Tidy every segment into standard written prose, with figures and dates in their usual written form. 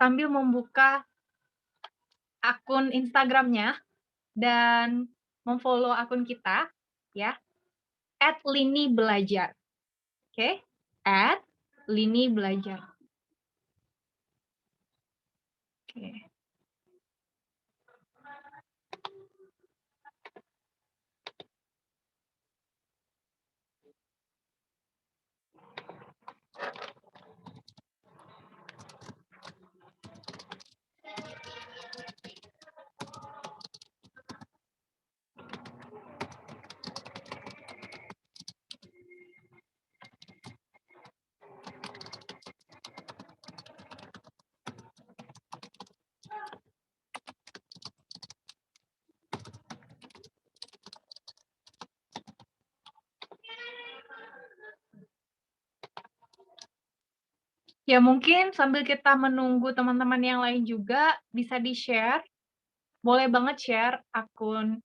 sambil membuka akun Instagram-nya dan mem-follow akun kita ya, @linibelajar, oke? @linibelajar, oke. Ya mungkin sambil kita menunggu teman-teman yang lain juga bisa di-share, boleh banget share akun,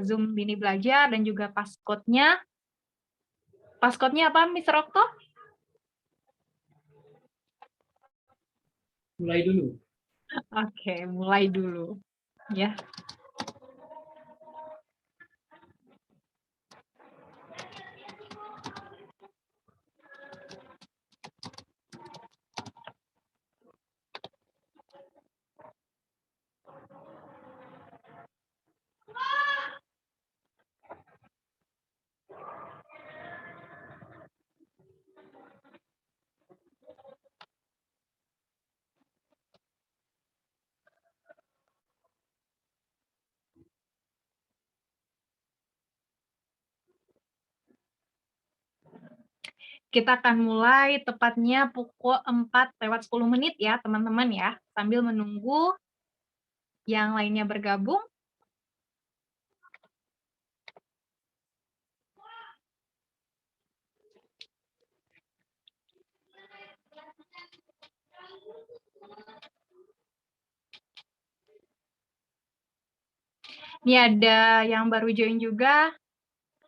Zoom Bini Belajar dan juga passcode-nya. Passcode-nya apa Mister Okto? Mulai dulu. Oke, mulai dulu, ya. Kita akan mulai tepatnya pukul 4:10 ya, teman-teman ya, sambil menunggu yang lainnya bergabung. Ini ada yang baru join juga,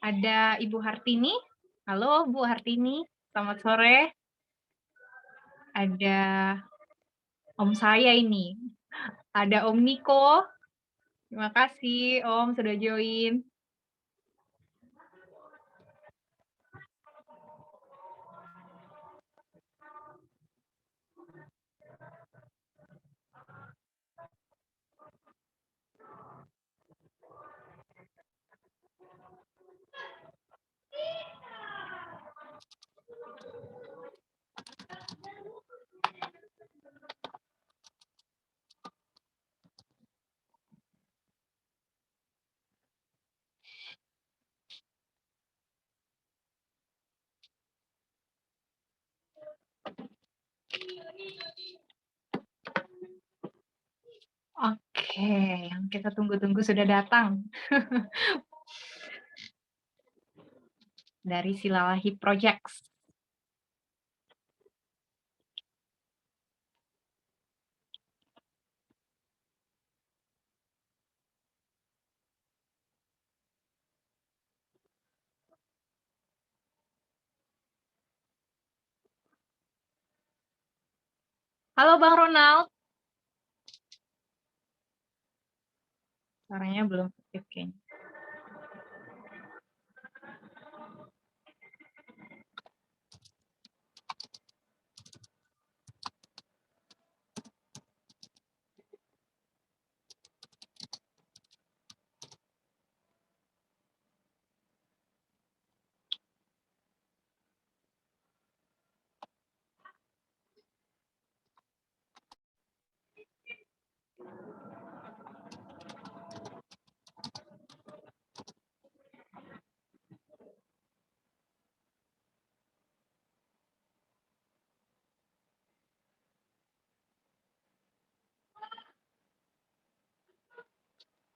ada Ibu Hartini. Halo Bu Hartini, selamat sore. Ada om saya ini, ada Om Niko. Terima kasih Om sudah join. Oke, yang kita tunggu-tunggu sudah datang. Dari Silalahi Projects. Halo Bang Ronald. Suaranya belum aktif kayaknya.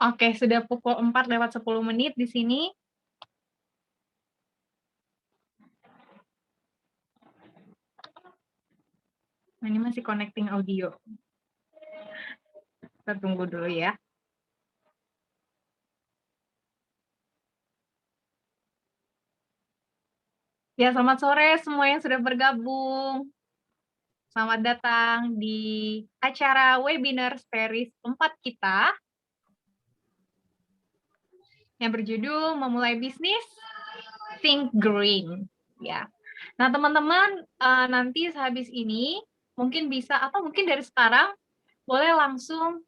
Oke, sudah pukul 4:10 di sini. Nah, ini masih connecting audio. Kita tunggu dulu ya. Ya, selamat sore semua yang sudah bergabung. Selamat datang di acara webinar series 4 kita yang berjudul Memulai Bisnis Think Green. Ya. Nah, teman-teman, nanti sehabis ini mungkin bisa atau mungkin dari sekarang boleh langsung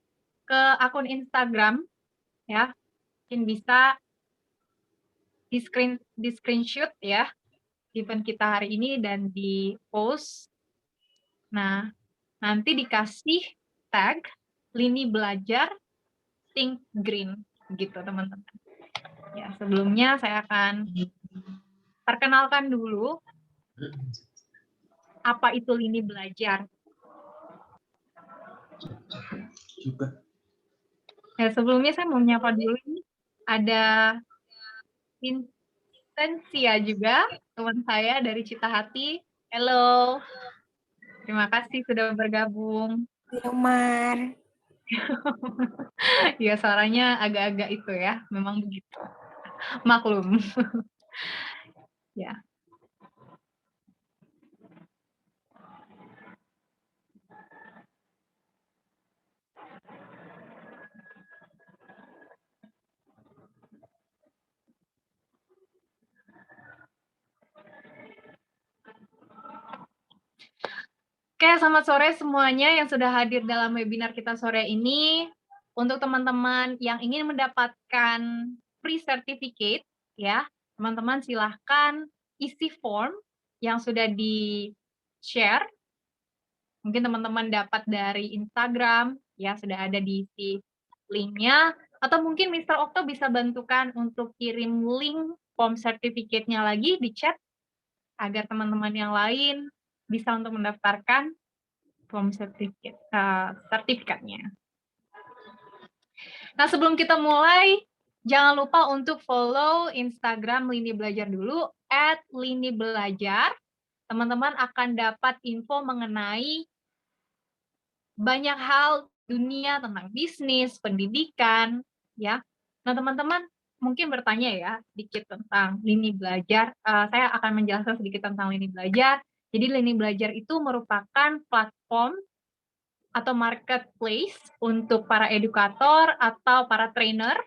ke akun Instagram ya. Mungkin bisa di screenshot ya event kita hari ini dan di-post. Nah, nanti dikasih tag Lini Belajar Think Green gitu, teman-teman. Ya, sebelumnya saya akan perkenalkan dulu apa itu Lini Belajar. Ya, sebelumnya saya mau menyapa dulu ini ada Vincentia juga, teman saya dari Cita Hati. Halo. Terima kasih sudah bergabung. Mar. Ya, suaranya agak-agak itu ya, memang begitu. Maklum. Ya. Oke, selamat sore semuanya yang sudah hadir dalam webinar kita sore ini. Untuk teman-teman yang ingin mendapatkan free certificate, ya, teman-teman silahkan isi form yang sudah di-share. Mungkin teman-teman dapat dari Instagram, ya, sudah ada diisi linknya. Atau mungkin Mr. Okto bisa bantukan untuk kirim link form certificate-nya lagi di chat, agar teman-teman yang lain bisa untuk mendaftarkan form sertifikatnya. Nah, sebelum kita mulai, jangan lupa untuk follow Instagram Lini Belajar dulu, @linibelajar. Teman-teman akan dapat info mengenai banyak hal dunia tentang bisnis, pendidikan, ya. Nah, teman-teman mungkin bertanya ya, sedikit tentang Lini Belajar. Saya akan menjelaskan sedikit tentang Lini Belajar. Jadi, Lini Belajar itu merupakan platform atau marketplace untuk para edukator atau para trainer.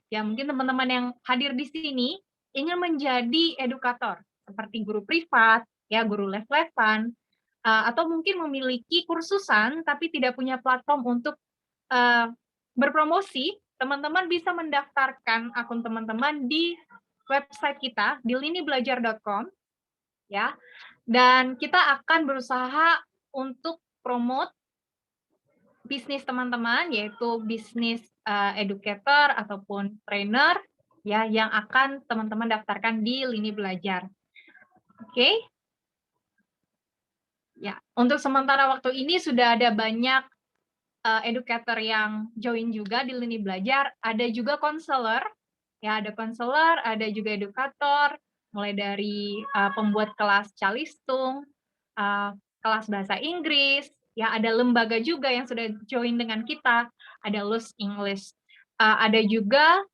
Ya, mungkin teman-teman yang hadir di sini ingin menjadi edukator, seperti guru privat, ya, guru les-lesan, atau mungkin memiliki kursusan tapi tidak punya platform untuk berpromosi. Teman-teman bisa mendaftarkan akun teman-teman di website kita di linibelajar.com, ya. Dan kita akan berusaha untuk promote bisnis teman-teman, yaitu bisnis educator ataupun trainer, ya, yang akan teman-teman daftarkan di Lini Belajar. Oke? Ya, untuk sementara waktu ini sudah ada banyak educator yang join juga di Lini Belajar. Ada juga konselor, ya, ada konselor, ada juga edukator, mulai dari pembuat kelas calistung, kelas bahasa Inggris, ya, ada lembaga juga yang sudah join dengan kita, ada Luz English. Ada juga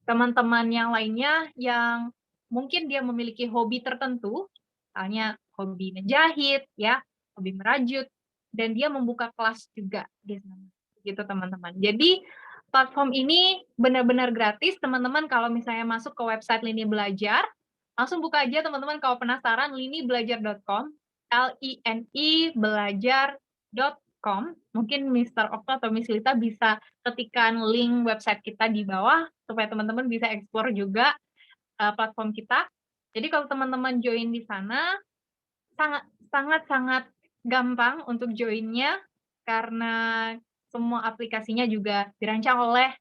teman-teman yang lainnya yang mungkin dia memiliki hobi tertentu, misalnya hobi menjahit, ya, hobi merajut, dan dia membuka kelas juga di sana, gitu teman-teman. Jadi platform ini benar-benar gratis, teman-teman. Kalau misalnya masuk ke website Lini Belajar, langsung buka aja teman-teman kalau penasaran, linibelajar.com, LINI belajar.com. Mungkin Mr. Okta atau Miss Lita bisa ketikkan link website kita di bawah supaya teman-teman bisa explore juga platform kita. Jadi kalau teman-teman join di sana sangat gampang untuk joinnya karena semua aplikasinya juga dirancang oleh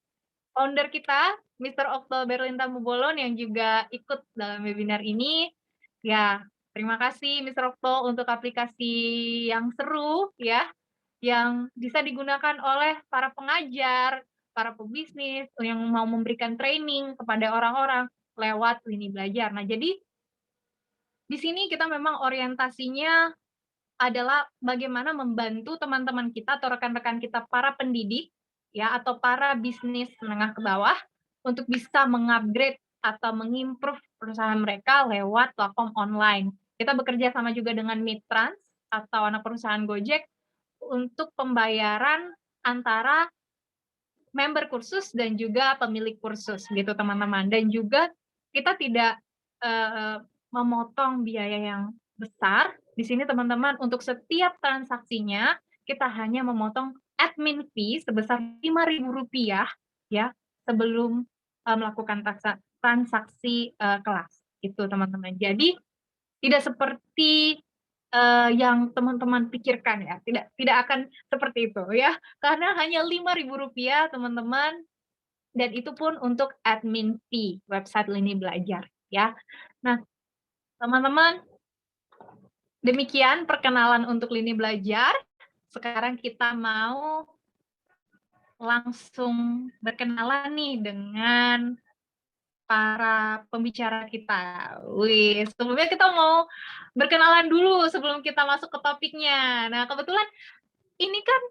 founder kita, Mr. Okto Berlinta Mubolon, yang juga ikut dalam webinar ini. Ya, terima kasih Mr. Okto untuk aplikasi yang seru, ya, yang bisa digunakan oleh para pengajar, para pebisnis yang mau memberikan training kepada orang-orang lewat Lini Belajar. Nah, jadi di sini kita memang orientasinya adalah bagaimana membantu teman-teman kita atau rekan-rekan kita para pendidik, ya, atau para bisnis menengah ke bawah untuk bisa mengupgrade atau mengimprove perusahaan mereka lewat platform online. Kita bekerja sama juga dengan Midtrans atau anak perusahaan Gojek untuk pembayaran antara member kursus dan juga pemilik kursus gitu teman-teman. Dan juga kita tidak, memotong biaya yang besar. Di sini teman-teman untuk setiap transaksinya kita hanya memotong admin fee sebesar Rp5.000 ya, sebelum, melakukan transaksi, kelas, gitu teman-teman. Jadi tidak seperti, yang teman-teman pikirkan ya, tidak akan seperti itu ya, karena hanya Rp5.000 teman-teman, dan itu pun untuk admin fee website Lini Belajar ya. Nah, teman-teman, demikian perkenalan untuk Lini Belajar. Sekarang kita mau langsung berkenalan nih dengan para pembicara kita. Wih, sebelumnya kita mau berkenalan dulu sebelum kita masuk ke topiknya. Nah, kebetulan ini kan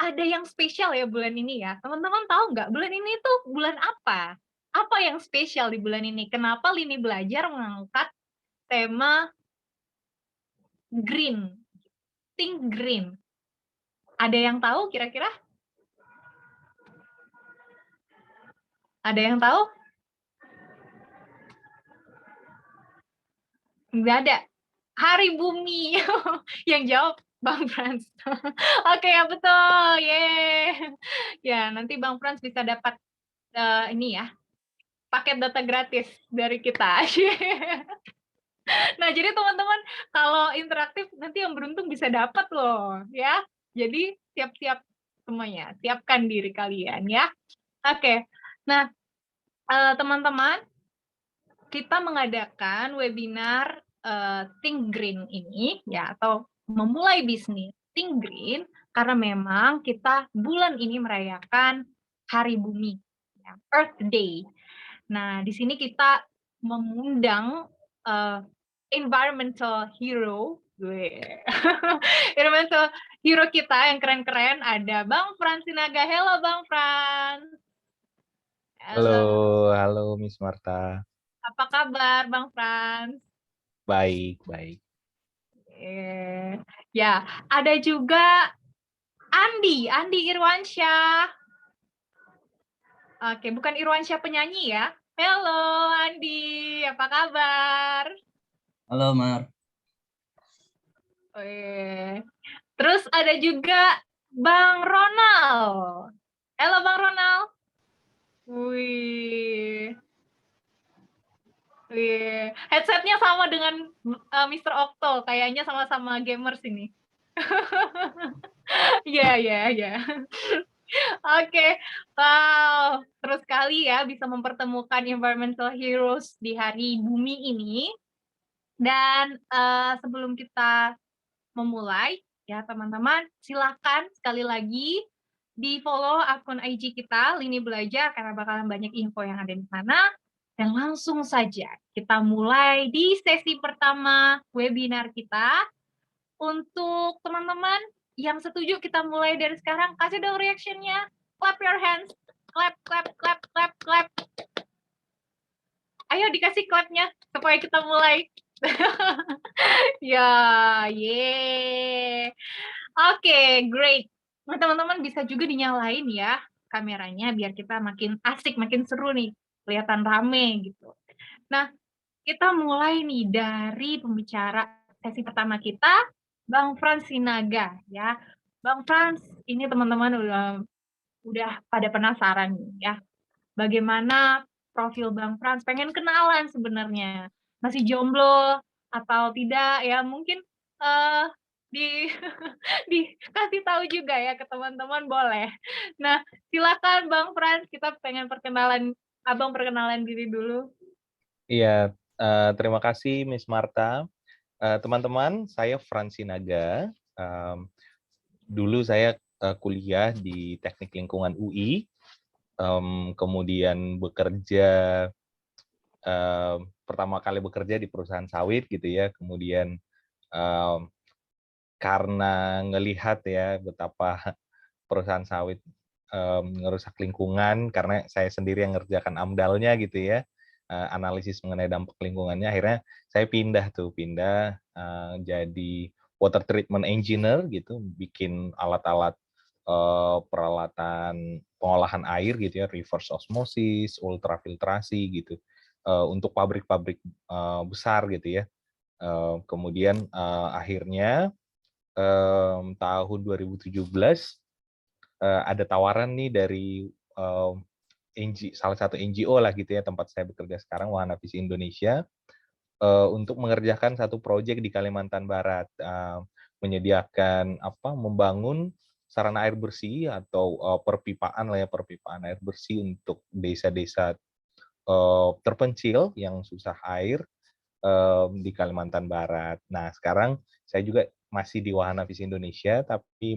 ada yang spesial ya bulan ini ya. Teman-teman tahu nggak bulan ini tuh bulan apa? Apa yang spesial di bulan ini? Kenapa Lini Belajar mengangkat tema green, think green? Ada yang tahu kira-kira? Ada yang tahu? Nggak ada. Hari Bumi. Yang jawab Bang Frans. Oke, ya betul. Yeay. Ya, nanti Bang Frans bisa dapat ini ya, paket data gratis dari kita. Nah, jadi teman-teman kalau interaktif nanti yang beruntung bisa dapat loh, ya. Jadi siap-siap semuanya, siapkan diri kalian ya. Oke. Nah, teman-teman, kita mengadakan webinar Think Green ini ya, atau memulai bisnis Think Green karena memang kita bulan ini merayakan Hari Bumi, ya, Earth Day. Nah, di sini kita mengundang environmental hero, environmental hero kita yang keren-keren, ada Bang Frans Sinaga. Hello Bang Frans. Halo, halo Miss Marta. Apa kabar Bang Frans? Baik, baik. Ya, ada juga Andi Irwansyah. Oke, bukan Irwansyah penyanyi ya. Halo Andi, apa kabar? Halo Mar. Terus ada juga Bang Ronald. Halo Bang Ronald. Wih. Headsetnya sama dengan Mr. Okto, kayaknya sama-sama gamers ini. Iya. Oke, wow, terus sekali ya bisa mempertemukan environmental heroes di Hari Bumi ini. Dan sebelum kita memulai, ya teman-teman, silakan sekali lagi di follow akun IG kita, Lini Belajar, karena bakalan banyak info yang ada di sana. Dan langsung saja kita mulai di sesi pertama webinar kita. Untuk teman-teman yang setuju kita mulai dari sekarang, kasih dong reaction-nya. Clap your hands. Clap, clap, clap, clap, clap. Ayo dikasih clap-nya supaya kita mulai. Ya, yeay. Oke, great. Nah, teman-teman bisa juga dinyalain ya kameranya biar kita makin asik, makin seru nih. Kelihatan rame gitu. Nah, kita mulai nih dari pembicara sesi pertama kita, Bang Frans Sinaga ya. Bang Frans, ini teman-teman udah pada penasaran nih ya. Bagaimana profil Bang Frans? Pengen kenalan sebenarnya. Masih jomblo atau tidak ya? Mungkin di dikasih tahu juga ya ke teman-teman boleh. Nah, silakan Bang Frans, kita pengen Abang perkenalan diri dulu. Iya, terima kasih Miss Marta. Teman-teman, saya Frans Sinaga. Dulu saya kuliah di Teknik Lingkungan UI, kemudian bekerja, pertama kali bekerja di perusahaan sawit gitu ya, kemudian karena ngelihat ya betapa perusahaan sawit ngerusak lingkungan, karena saya sendiri yang ngerjakan AMDAL-nya gitu ya, analisis mengenai dampak lingkungannya, akhirnya saya pindah jadi water treatment engineer gitu, bikin alat-alat peralatan pengolahan air gitu ya, reverse osmosis, ultrafiltrasi gitu, untuk pabrik-pabrik besar gitu ya. Kemudian akhirnya tahun 2017 ada tawaran nih dari salah satu NGO lah gitu ya, tempat saya bekerja sekarang, Wahana Visi Indonesia, untuk mengerjakan satu proyek di Kalimantan Barat, menyediakan membangun sarana air bersih atau perpipaan lah ya, perpipaan air bersih untuk desa-desa terpencil yang susah air di Kalimantan Barat. Nah, sekarang saya juga masih di Wahana Visi Indonesia, tapi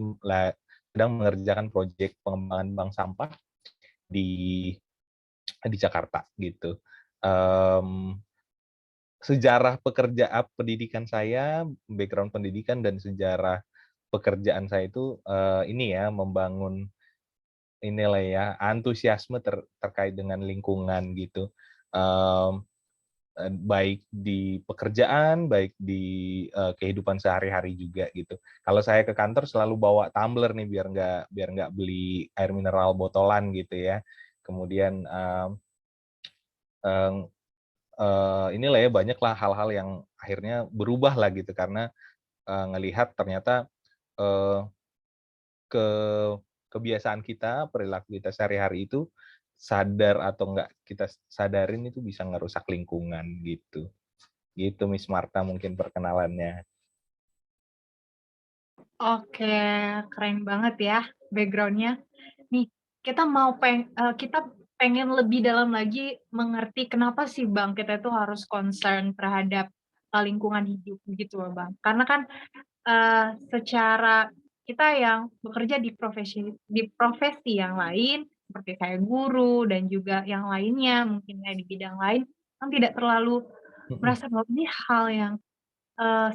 sedang mengerjakan proyek pengembangan bank sampah di Jakarta gitu. Um, Sejarah pendidikan saya, background pendidikan dan sejarah pekerjaan saya itu ini ya, membangun inilah ya, antusiasme terkait dengan lingkungan gitu. Um, Baik di pekerjaan, baik di kehidupan sehari-hari juga gitu. Kalau saya ke kantor selalu bawa tumbler nih biar nggak beli air mineral botolan gitu ya. Kemudian eee inilah ya, banyaklah hal-hal yang akhirnya berubah lah gitu karena ngelihat ternyata eee, ke kebiasaan kita, perilaku kita sehari-hari itu, sadar atau nggak kita sadarin itu bisa ngerusak lingkungan gitu. Gitu Miss Marta mungkin perkenalannya. Oke, keren banget ya background-nya. Nih, kita pengen lebih dalam lagi mengerti kenapa sih Bang, kita itu harus concern terhadap, lingkungan hidup gitu loh Bang. Karena kan, secara kita yang bekerja di profesi yang lain, seperti kayak guru dan juga yang lainnya, mungkin kayak di bidang lain, kan tidak terlalu Mhm, merasa bahwa ini hal yang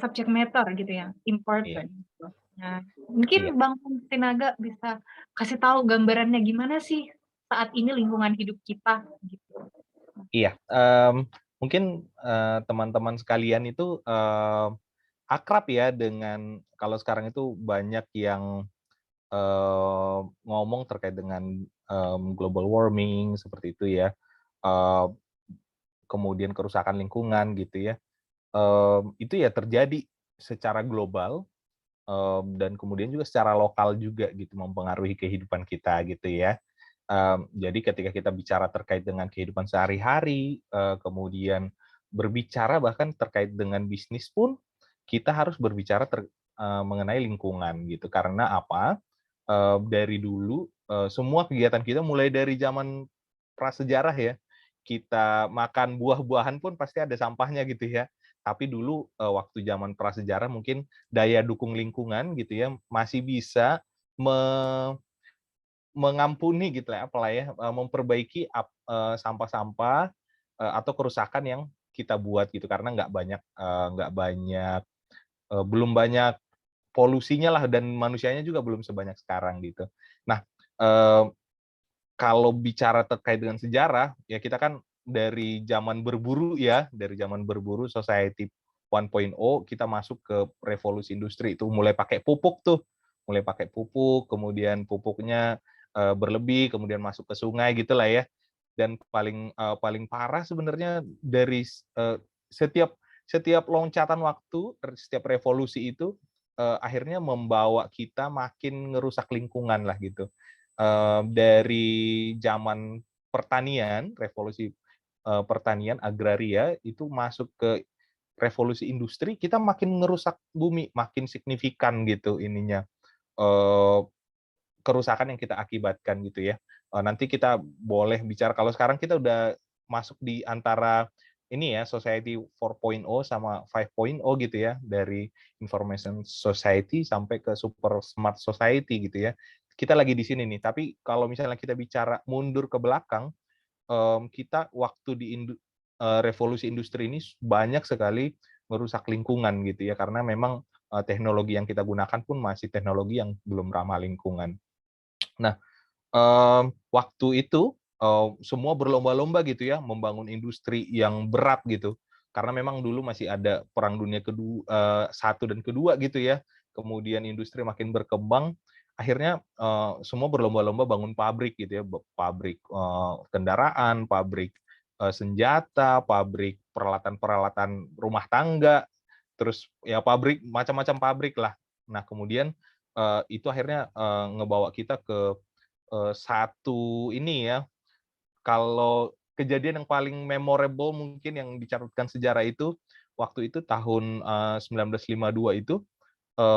subject matter gitu ya, iya important gitu. Nah, iya mungkin Bang Tinaga bisa kasih tahu gambarannya gimana sih saat ini lingkungan hidup kita gitu? iya, mungkin, teman-teman sekalian itu, akrab ya dengan kalau sekarang itu banyak yang ngomong terkait dengan global warming seperti itu ya, eee, kemudian kerusakan lingkungan gitu ya, itu ya terjadi secara global, dan kemudian juga secara lokal juga gitu mempengaruhi kehidupan kita gitu ya. Jadi ketika kita bicara terkait dengan kehidupan sehari-hari, kemudian berbicara bahkan terkait dengan bisnis pun, kita harus berbicara mengenai lingkungan gitu. Karena apa? Dari dulu, semua kegiatan kita mulai dari zaman prasejarah ya, kita makan buah-buahan pun pasti ada sampahnya gitu ya. Tapi dulu, waktu zaman prasejarah mungkin daya dukung lingkungan gitu ya, masih bisa me mengampuni gitu ya, apalah ya, memperbaiki sampah-sampah, atau kerusakan yang kita buat gitu. Karena belum banyak polusinya lah dan manusianya juga belum sebanyak sekarang gitu. Nah, eee, kalau bicara terkait dengan sejarah, ya kita kan dari zaman berburu society 1.0 kita masuk ke revolusi industri itu mulai pakai pupuk tuh, mulai pakai pupuk, kemudian pupuknya, berlebih, kemudian masuk ke sungai gitulah ya. Dan paling parah sebenarnya setiap setiap loncatan waktu, setiap revolusi itu, akhirnya membawa kita makin ngerusak lingkungan lah gitu. Dari zaman pertanian, revolusi, pertanian agraria itu masuk ke revolusi industri, kita makin ngerusak bumi, makin signifikan gitu ininya, eee, kerusakan yang kita akibatkan gitu ya. Nanti kita boleh bicara kalau sekarang kita udah masuk di antara ini ya, society 4.0 sama 5.0 gitu ya, dari information society sampai ke super smart society gitu ya. Kita lagi di sini nih, tapi kalau misalnya kita bicara mundur ke belakang, kita waktu revolusi industri ini banyak sekali merusak lingkungan gitu ya, karena memang, teknologi yang kita gunakan pun masih teknologi yang belum ramah lingkungan. Nah, waktu itu, semua berlomba-lomba gitu ya, membangun industri yang berat gitu, karena memang dulu masih ada Perang Dunia Satu dan Kedua gitu ya. Kemudian industri makin berkembang, akhirnya semua berlomba-lomba bangun pabrik gitu ya, pabrik kendaraan, pabrik senjata, pabrik peralatan-peralatan rumah tangga, terus ya pabrik macam-macam pabrik lah. Nah kemudian itu akhirnya ngebawa kita ke satu ini ya, kalau kejadian yang paling memorable mungkin yang dicatatkan sejarah itu, waktu itu tahun 1952 itu,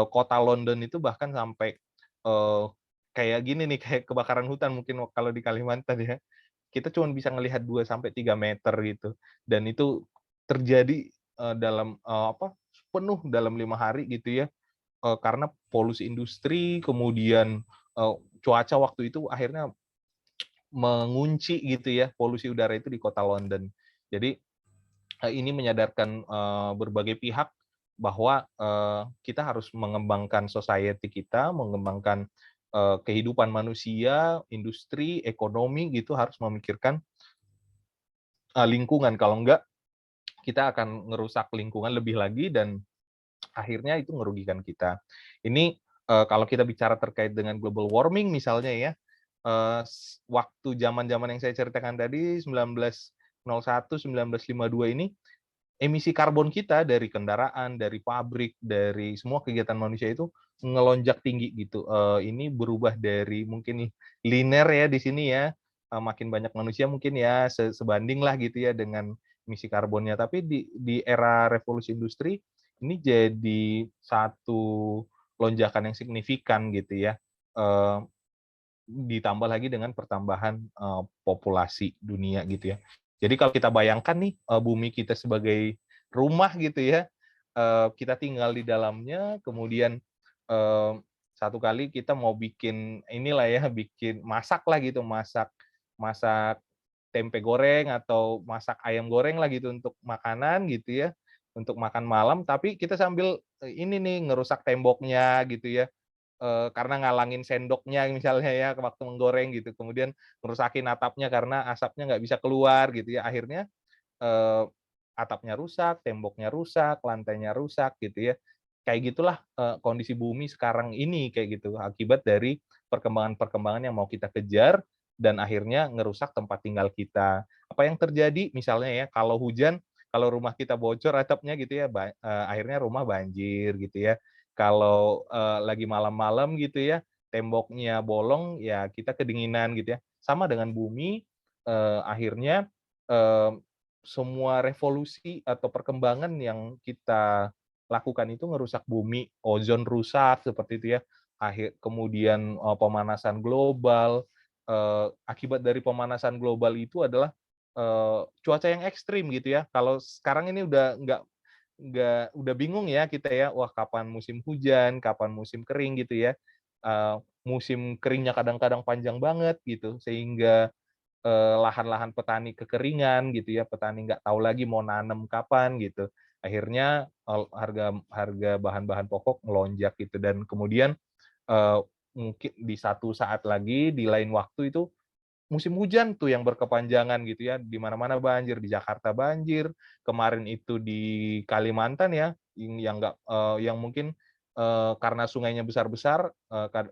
kota London itu bahkan sampai eee, kayak gini nih, kayak kebakaran hutan mungkin kalau di Kalimantan ya. Kita cuma bisa ngelihat 2 sampai 3 meter gitu, dan itu terjadi dalam penuh dalam 5 hari gitu ya, karena polusi industri, kemudian cuaca waktu itu akhirnya mengunci gitu ya, polusi udara itu di kota London. Jadi, ini menyadarkan berbagai pihak bahwa kita harus mengembangkan society kita, mengembangkan kehidupan manusia, industri, ekonomi gitu, harus memikirkan lingkungan. Kalau enggak, kita akan ngerusak lingkungan lebih lagi dan akhirnya itu merugikan kita. Ini kalau kita bicara terkait dengan global warming misalnya ya, waktu zaman-zaman yang saya ceritakan tadi 1901, 1952 ini, emisi karbon kita dari kendaraan, dari pabrik, dari semua kegiatan manusia itu ngelonjak tinggi gitu. Ini berubah dari mungkin linear ya di sini ya, makin banyak manusia mungkin ya sebanding lah gitu ya dengan emisi karbonnya. Tapi di era revolusi industri ini jadi satu lonjakan yang signifikan gitu ya. Eee, Ditambah lagi dengan pertambahan populasi dunia gitu ya. Jadi kalau kita bayangkan nih bumi kita sebagai rumah gitu ya, kita tinggal di dalamnya, kemudian eee, satu kali kita mau bikin inilah ya, bikin masak lah gitu, masak masak tempe goreng atau masak ayam goreng lah gitu untuk makanan gitu ya, untuk makan malam, tapi kita sambil ini nih ngerusak temboknya gitu ya. Karena ngalangin sendoknya misalnya ya waktu menggoreng gitu, kemudian ngerusakin atapnya karena asapnya nggak bisa keluar gitu ya. Akhirnya, eee, atapnya rusak, temboknya rusak, lantainya rusak gitu ya. Kayak gitulah, kondisi bumi sekarang ini kayak gitu, akibat dari perkembangan-perkembangan yang mau kita kejar dan akhirnya ngerusak tempat tinggal kita. Apa yang terjadi misalnya ya, kalau hujan, kalau rumah kita bocor atapnya gitu ya, akhirnya rumah banjir gitu ya. Kalau lagi malam-malam gitu ya, temboknya bolong, ya kita kedinginan gitu ya. Sama dengan bumi, akhirnya, eee, semua revolusi atau perkembangan yang kita lakukan itu ngerusak bumi, ozon rusak seperti itu ya, kemudian pemanasan global, akibat dari pemanasan global itu adalah cuaca yang ekstrim gitu ya. Kalau sekarang ini udah udah bingung ya kita ya, wah kapan musim hujan, kapan musim kering gitu ya. Musim keringnya kadang-kadang panjang banget gitu, sehingga lahan-lahan petani kekeringan gitu ya, petani nggak tahu lagi mau nanam kapan gitu. Akhirnya harga harga bahan-bahan pokok melonjak gitu dan kemudian, eee, mungkin di satu saat lagi, di lain waktu itu musim hujan tuh yang berkepanjangan gitu ya, di mana-mana banjir, di Jakarta banjir, kemarin itu di Kalimantan ya, yang mungkin, karena sungainya besar-besar,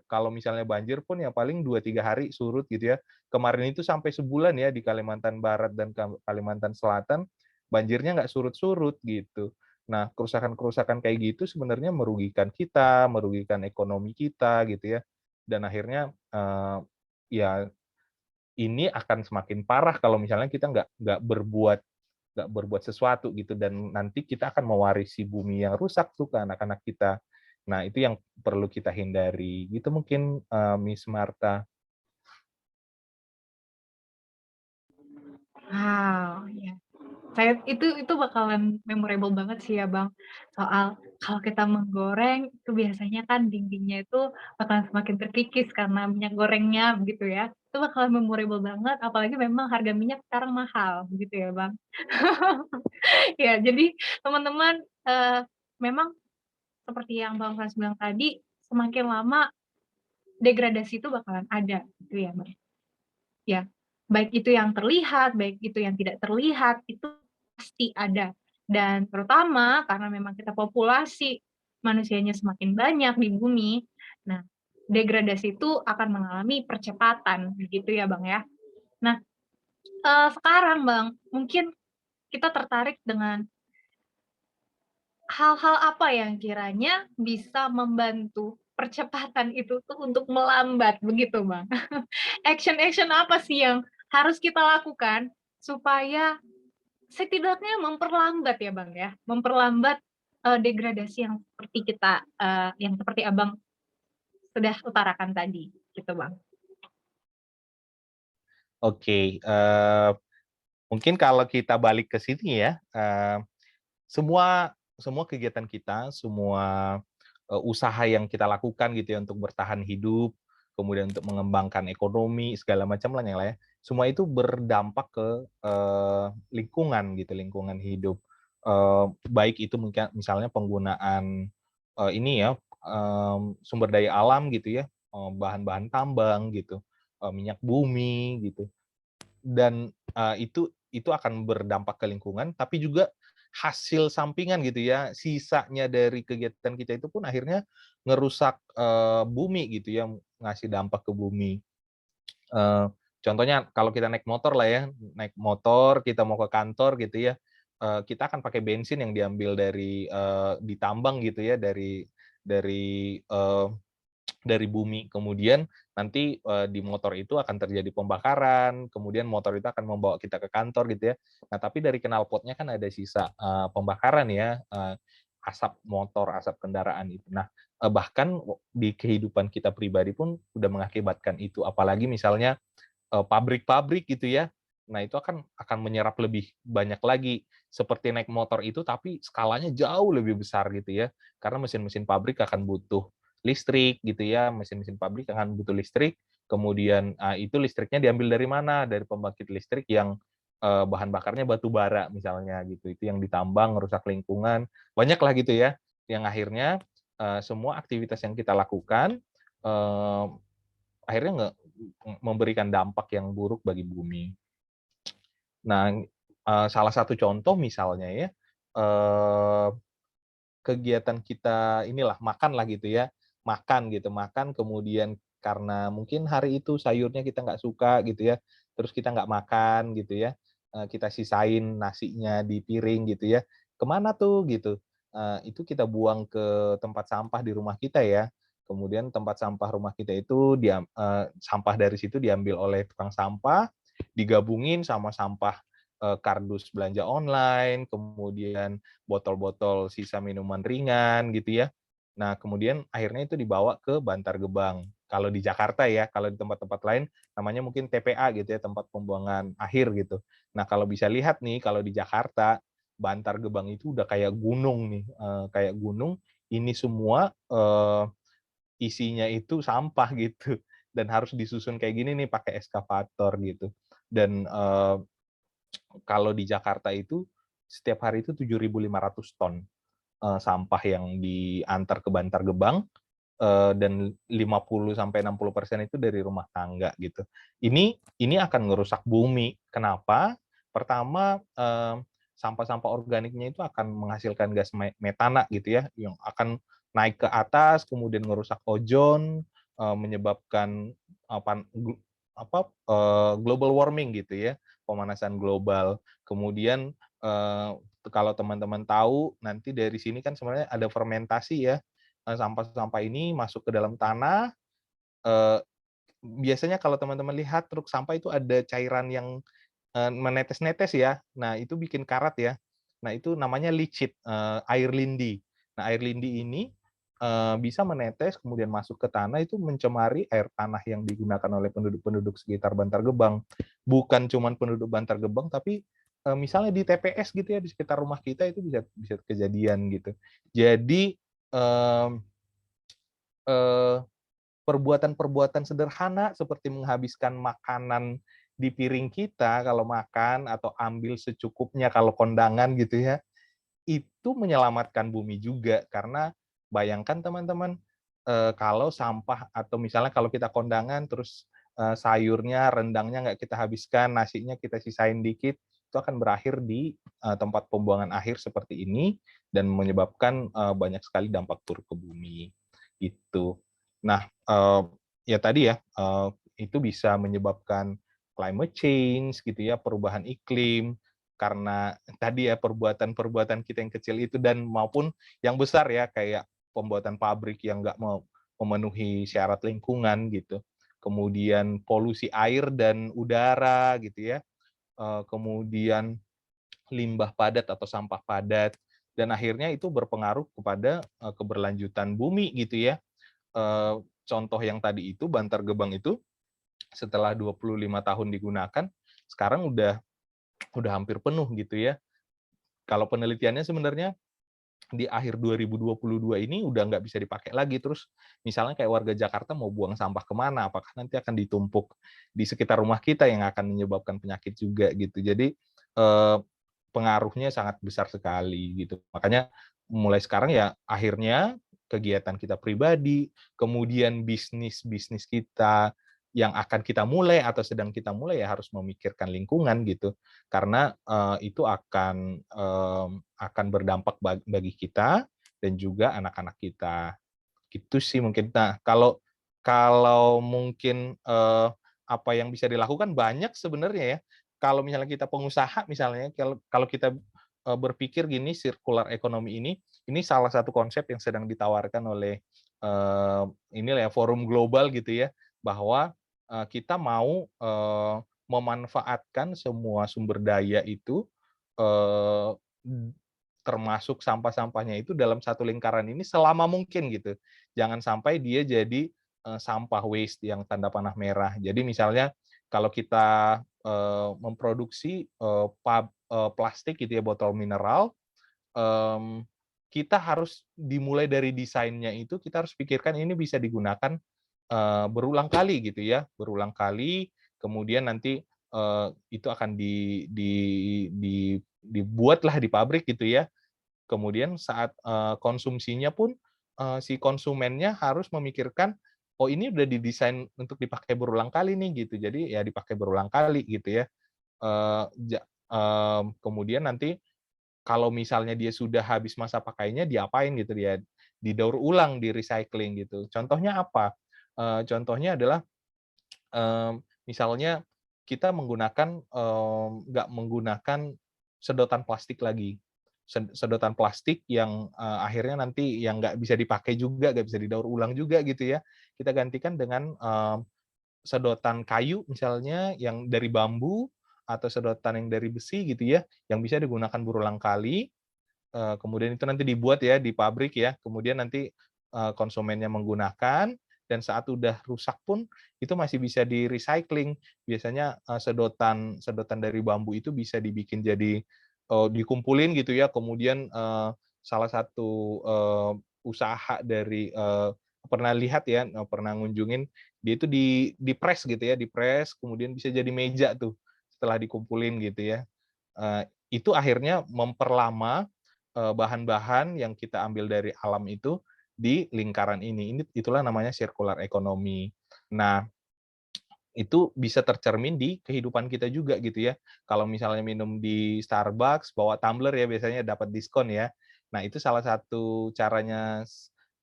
kalau misalnya banjir pun ya paling 2 3 hari surut gitu ya. Kemarin itu sampai sebulan ya di Kalimantan Barat dan Kalimantan Selatan, banjirnya nggak surut-surut gitu. Nah, kerusakan-kerusakan kayak gitu sebenarnya merugikan kita, merugikan ekonomi kita gitu ya, dan akhirnya, ya ini akan semakin parah kalau misalnya kita nggak berbuat sesuatu gitu dan nanti kita akan mewarisi bumi yang rusak tuh ke anak-anak kita. Nah, itu yang perlu kita hindari, gitu mungkin, Miss Martha. Wow, iya. Itu bakalan memorable banget sih ya, Bang. Soal kalau kita menggoreng itu biasanya kan dindingnya itu bakalan semakin terkikis karena minyak gorengnya begitu ya. Itu bakalan memorable banget apalagi memang harga minyak sekarang mahal begitu ya, Bang. Ya, jadi teman-teman, memang seperti yang Bang Frans bilang tadi, semakin lama degradasi itu bakalan ada gitu ya, Bang. Ya, baik itu yang terlihat, baik itu yang tidak terlihat, itu pasti ada. Dan terutama karena memang kita populasi manusianya semakin banyak di bumi, nah degradasi itu akan mengalami percepatan, begitu ya, Bang, ya. Nah, sekarang, Bang, mungkin kita tertarik dengan hal-hal apa yang kiranya bisa membantu percepatan itu tuh untuk melambat, begitu, Bang? Action-action apa sih yang harus kita lakukan supaya setidaknya memperlambat ya, Bang, ya, memperlambat, degradasi yang seperti kita, yang seperti Abang sudah utarakan tadi, gitu, Bang. Oke, mungkin kalau kita balik ke sini ya, semua semua kegiatan kita, semua, usaha yang kita lakukan gitu ya untuk bertahan hidup, kemudian untuk mengembangkan ekonomi, segala macam lah yang lah ya, semua itu berdampak ke, lingkungan gitu, lingkungan hidup. Baik itu mungkin misalnya penggunaan, ini ya, sumber daya alam gitu ya, bahan-bahan tambang gitu, minyak bumi gitu. Dan, itu akan berdampak ke lingkungan, tapi juga hasil sampingan gitu ya, sisanya dari kegiatan kita itu pun akhirnya ngerusak, bumi gitu ya, ngasih dampak ke bumi. Eee, Contohnya kalau kita naik motor lah ya, naik motor kita mau ke kantor gitu ya, kita akan pakai bensin yang diambil dari, ditambang gitu ya, dari bumi. Kemudian nanti, di motor itu akan terjadi pembakaran, kemudian motor itu akan membawa kita ke kantor gitu ya. Nah, tapi dari knalpotnya kan ada sisa, pembakaran ya, asap motor, asap kendaraan itu. Nah, bahkan di kehidupan kita pribadi pun udah mengakibatkan itu, apalagi misalnya, pabrik-pabrik gitu ya. Nah, itu akan menyerap lebih banyak lagi, seperti naik motor itu tapi skalanya jauh lebih besar gitu ya. Karena mesin-mesin pabrik akan butuh listrik gitu ya, mesin-mesin pabrik akan butuh listrik, kemudian, itu listriknya diambil dari mana? Dari pembangkit listrik yang, bahan bakarnya batu bara misalnya gitu, itu yang ditambang, ngerusak lingkungan, banyaklah gitu ya, yang akhirnya, semua aktivitas yang kita lakukan, eee, akhirnya memberikan dampak yang buruk bagi bumi. Nah, salah satu contoh misalnya ya, eee, kegiatan kita inilah, makan lah gitu ya, makan gitu, makan kemudian karena mungkin hari itu sayurnya kita nggak suka gitu ya, terus kita nggak makan gitu ya, kita sisain nasinya di piring gitu ya, kemana tuh gitu, itu kita buang ke tempat sampah di rumah kita ya, kemudian tempat sampah rumah kita itu sampah dari situ diambil oleh tukang sampah, digabungin sama sampah, kardus belanja online, kemudian botol-botol sisa minuman ringan gitu ya. Nah, kemudian akhirnya itu dibawa ke Bantar Gebang. Kalau di Jakarta ya, kalau di tempat-tempat lain namanya mungkin TPA gitu ya, tempat pembuangan akhir gitu. Nah, kalau bisa lihat nih, kalau di Jakarta, Bantar Gebang itu udah kayak gunung nih, kayak gunung, ini semua, isinya itu sampah gitu, dan harus disusun kayak gini nih pakai eskavator gitu. Dan, kalau di Jakarta itu setiap hari itu 7.500 ton, sampah yang diantar ke Bantar Gebang, dan 50 sampai 60% itu dari rumah tangga gitu. Ini akan ngerusak bumi. Kenapa? Pertama, sampah-sampah organiknya itu akan menghasilkan gas metana gitu ya, yang akan naik ke atas, kemudian ngerusak ozon, menyebabkan apa, global warming gitu ya, pemanasan global. Kemudian, kalau teman-teman tahu, nanti dari sini kan sebenarnya ada fermentasi ya, sampah-sampah ini masuk ke dalam tanah, eee, biasanya kalau teman-teman lihat truk sampah itu ada cairan yang, menetes-netes ya. Nah, itu bikin karat ya. Nah, itu namanya licit, air lindi. Nah, air lindi ini, bisa menetes kemudian masuk ke tanah itu mencemari air tanah yang digunakan oleh penduduk-penduduk sekitar Bantar Gebang. Bukan cuman penduduk Bantar Gebang, tapi, misalnya di TPS gitu ya, di sekitar rumah kita itu bisa bisa kejadian gitu. Jadi, mmm, eee perbuatan-perbuatan sederhana seperti menghabiskan makanan di piring kita kalau makan atau ambil secukupnya kalau kondangan gitu ya, itu menyelamatkan bumi juga. Karena bayangkan teman-teman, kalau sampah atau misalnya kalau kita kondangan terus, sayurnya, rendangnya nggak kita habiskan, nasinya kita sisain dikit, itu akan berakhir di tempat pembuangan akhir seperti ini dan menyebabkan banyak sekali dampak buruk ke bumi gitu. Nah, ya tadi ya, itu bisa menyebabkan climate change gitu ya, perubahan iklim, karena tadi ya perbuatan-perbuatan kita yang kecil itu dan maupun yang besar ya, kayak pembuatan pabrik yang nggak mau memenuhi syarat lingkungan gitu. Kemudian polusi air dan udara gitu ya, kemudian limbah padat atau sampah padat, dan akhirnya itu berpengaruh kepada keberlanjutan bumi gitu ya. Contoh yang tadi itu Bantar Gebang itu setelah 25 tahun digunakan, sekarang udah hampir penuh gitu ya. Kalau penelitiannya sebenarnya di akhir 2022 ini udah nggak bisa dipakai lagi. Terus misalnya kayak warga Jakarta mau buang sampah kemana? Apakah nanti akan ditumpuk di sekitar rumah kita yang akan menyebabkan penyakit juga gitu. Jadi pengaruhnya sangat besar sekali gitu. Makanya mulai sekarang ya akhirnya kegiatan kita pribadi, kemudian bisnis-bisnis kita yang akan kita mulai atau sedang kita mulai ya harus memikirkan lingkungan gitu. Karena itu akan berdampak bagi kita dan juga anak-anak kita. Gitu sih mungkin. Nah, kalau kalau mungkin apa yang bisa dilakukan banyak sebenarnya ya. Kalau misalnya kita pengusaha misalnya, kalau kalau kita berpikir gini, circular economy ini salah satu konsep yang sedang ditawarkan oleh inilah ya forum global gitu ya, bahwa kita mau memanfaatkan semua sumber daya itu, eee, termasuk sampah-sampahnya itu dalam satu lingkaran ini selama mungkin gitu. Jangan sampai dia jadi sampah waste yang tanda panah merah. Jadi misalnya kalau kita memproduksi plastik gitu ya, botol mineral, mmm, kita harus dimulai dari desainnya itu kita harus pikirkan ini bisa digunakan berulang kali gitu ya, berulang kali, kemudian nanti itu akan dibuatlah di pabrik gitu ya. Kemudian saat konsumsinya pun si konsumennya harus memikirkan, "Oh, ini udah didesain untuk dipakai berulang kali nih," gitu. Jadi ya dipakai berulang kali gitu ya. Eee, kemudian nanti kalau misalnya dia sudah habis masa pakainya diapain gitu, dia didaur ulang, di-recycling gitu. Contohnya apa? Contohnya adalah, misalnya kita nggak menggunakan sedotan plastik lagi. Sedotan plastik yang akhirnya nanti yang nggak bisa dipakai juga, nggak bisa didaur ulang juga gitu ya. Kita gantikan dengan sedotan kayu misalnya yang dari bambu atau sedotan yang dari besi gitu ya, yang bisa digunakan berulang kali. Kemudian itu nanti dibuat ya di pabrik ya, kemudian nanti konsumennya menggunakan dan saat udah rusak pun itu masih bisa di-recycling. Biasanya sedotan sedotan dari bambu itu bisa dibikin jadi dikumpulin gitu ya, kemudian salah satu usaha dari pernah lihat ya, pernah ngunjungin, dia itu di-press gitu ya, di-press kemudian bisa jadi meja tuh setelah dikumpulin gitu ya. Itu akhirnya memperlama bahan-bahan yang kita ambil dari alam itu di lingkaran ini. Itulah namanya circular economy. Nah, itu bisa tercermin di kehidupan kita juga gitu ya. Kalau misalnya minum di Starbucks bawa tumbler ya biasanya dapat diskon ya. Nah, itu salah satu caranya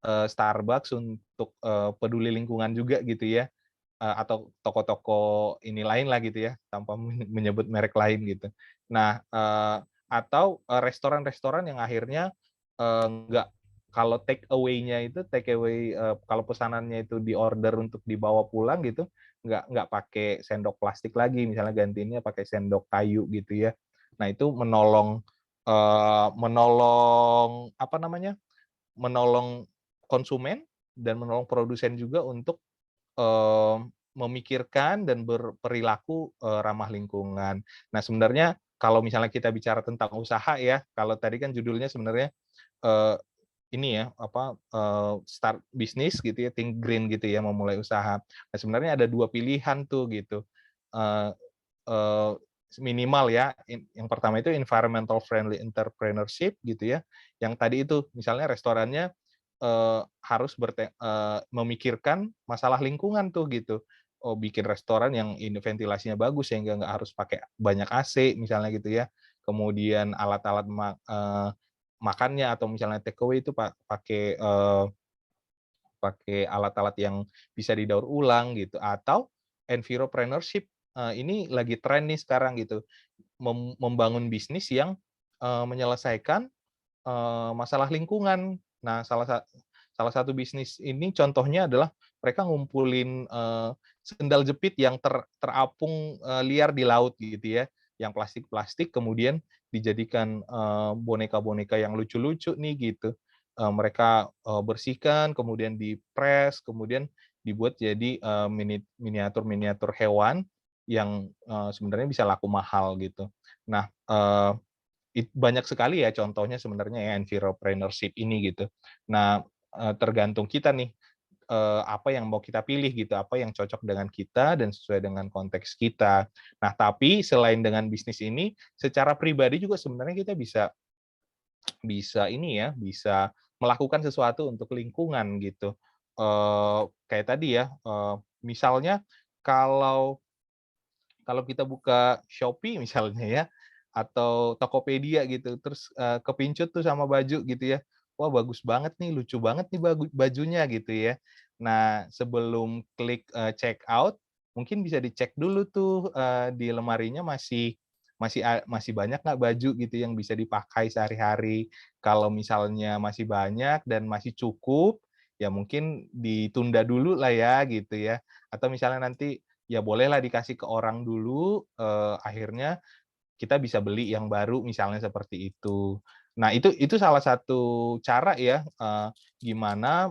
Starbucks untuk peduli lingkungan juga gitu ya. Atau toko-toko ini lain lah gitu ya, tanpa menyebut merek lain gitu. Nah, atau restoran-restoran yang akhirnya nggak, kalau take away-nya itu take away, kalau pesanannya itu di-order untuk dibawa pulang gitu, nggak pakai sendok plastik lagi, misalnya gantiinnya pakai sendok kayu gitu ya. Nah, itu menolong, menolong apa namanya, menolong konsumen dan menolong produsen juga untuk memikirkan dan berperilaku ramah lingkungan. Nah, sebenarnya kalau misalnya kita bicara tentang usaha ya, kalau tadi kan judulnya sebenarnya, eee, ini ya, apa, start bisnis gitu ya, think green gitu ya, memulai usaha. Nah, sebenarnya ada 2 pilihan tuh gitu, eee eee, minimal ya, yang pertama itu environmental friendly entrepreneurship gitu ya, yang tadi itu misalnya restorannya harus memikirkan masalah lingkungan tuh gitu. bikin restoran yang ini ventilasinya bagus sehingga nggak harus pakai banyak AC misalnya gitu ya. Kemudian alat-alat makannya atau misalnya take away itu pakai pakai alat-alat yang bisa didaur ulang gitu, atau enviropreneurship, ini lagi tren nih sekarang gitu, membangun bisnis yang, menyelesaikan, masalah lingkungan. Nah, salah satu bisnis ini contohnya adalah mereka ngumpulin, sendal jepit yang terapung, liar di laut gitu ya, yang plastik-plastik kemudian dijadikan, boneka-boneka yang lucu-lucu nih gitu. Mereka, bersihkan, kemudian dipres, kemudian dibuat jadi, miniatur-miniatur hewan yang, sebenarnya bisa laku mahal gitu. Nah, banyak sekali ya contohnya sebenarnya ya enviropreneurship ini gitu. Nah, tergantung kita nih, apa yang mau kita pilih gitu, apa yang cocok dengan kita dan sesuai dengan konteks kita. Nah, tapi selain dengan bisnis ini, secara pribadi juga sebenarnya kita bisa bisa ini ya, bisa melakukan sesuatu untuk lingkungan gitu. Kayak tadi ya, misalnya kalau kalau kita buka Shopee misalnya ya, atau Tokopedia gitu, terus, kepincut tuh sama baju gitu ya, wah bagus banget nih, lucu banget nih bajunya gitu ya. Nah, sebelum klik, check out, mungkin bisa dicek dulu tuh, di lemarinya masih banyak nggak baju gitu yang bisa dipakai sehari-hari. Kalau misalnya masih banyak dan masih cukup, ya mungkin ditunda dulu lah ya gitu ya. Atau misalnya nanti ya bolehlah dikasih ke orang dulu, akhirnya kita bisa beli yang baru misalnya seperti itu. Nah itu salah satu cara ya, gimana,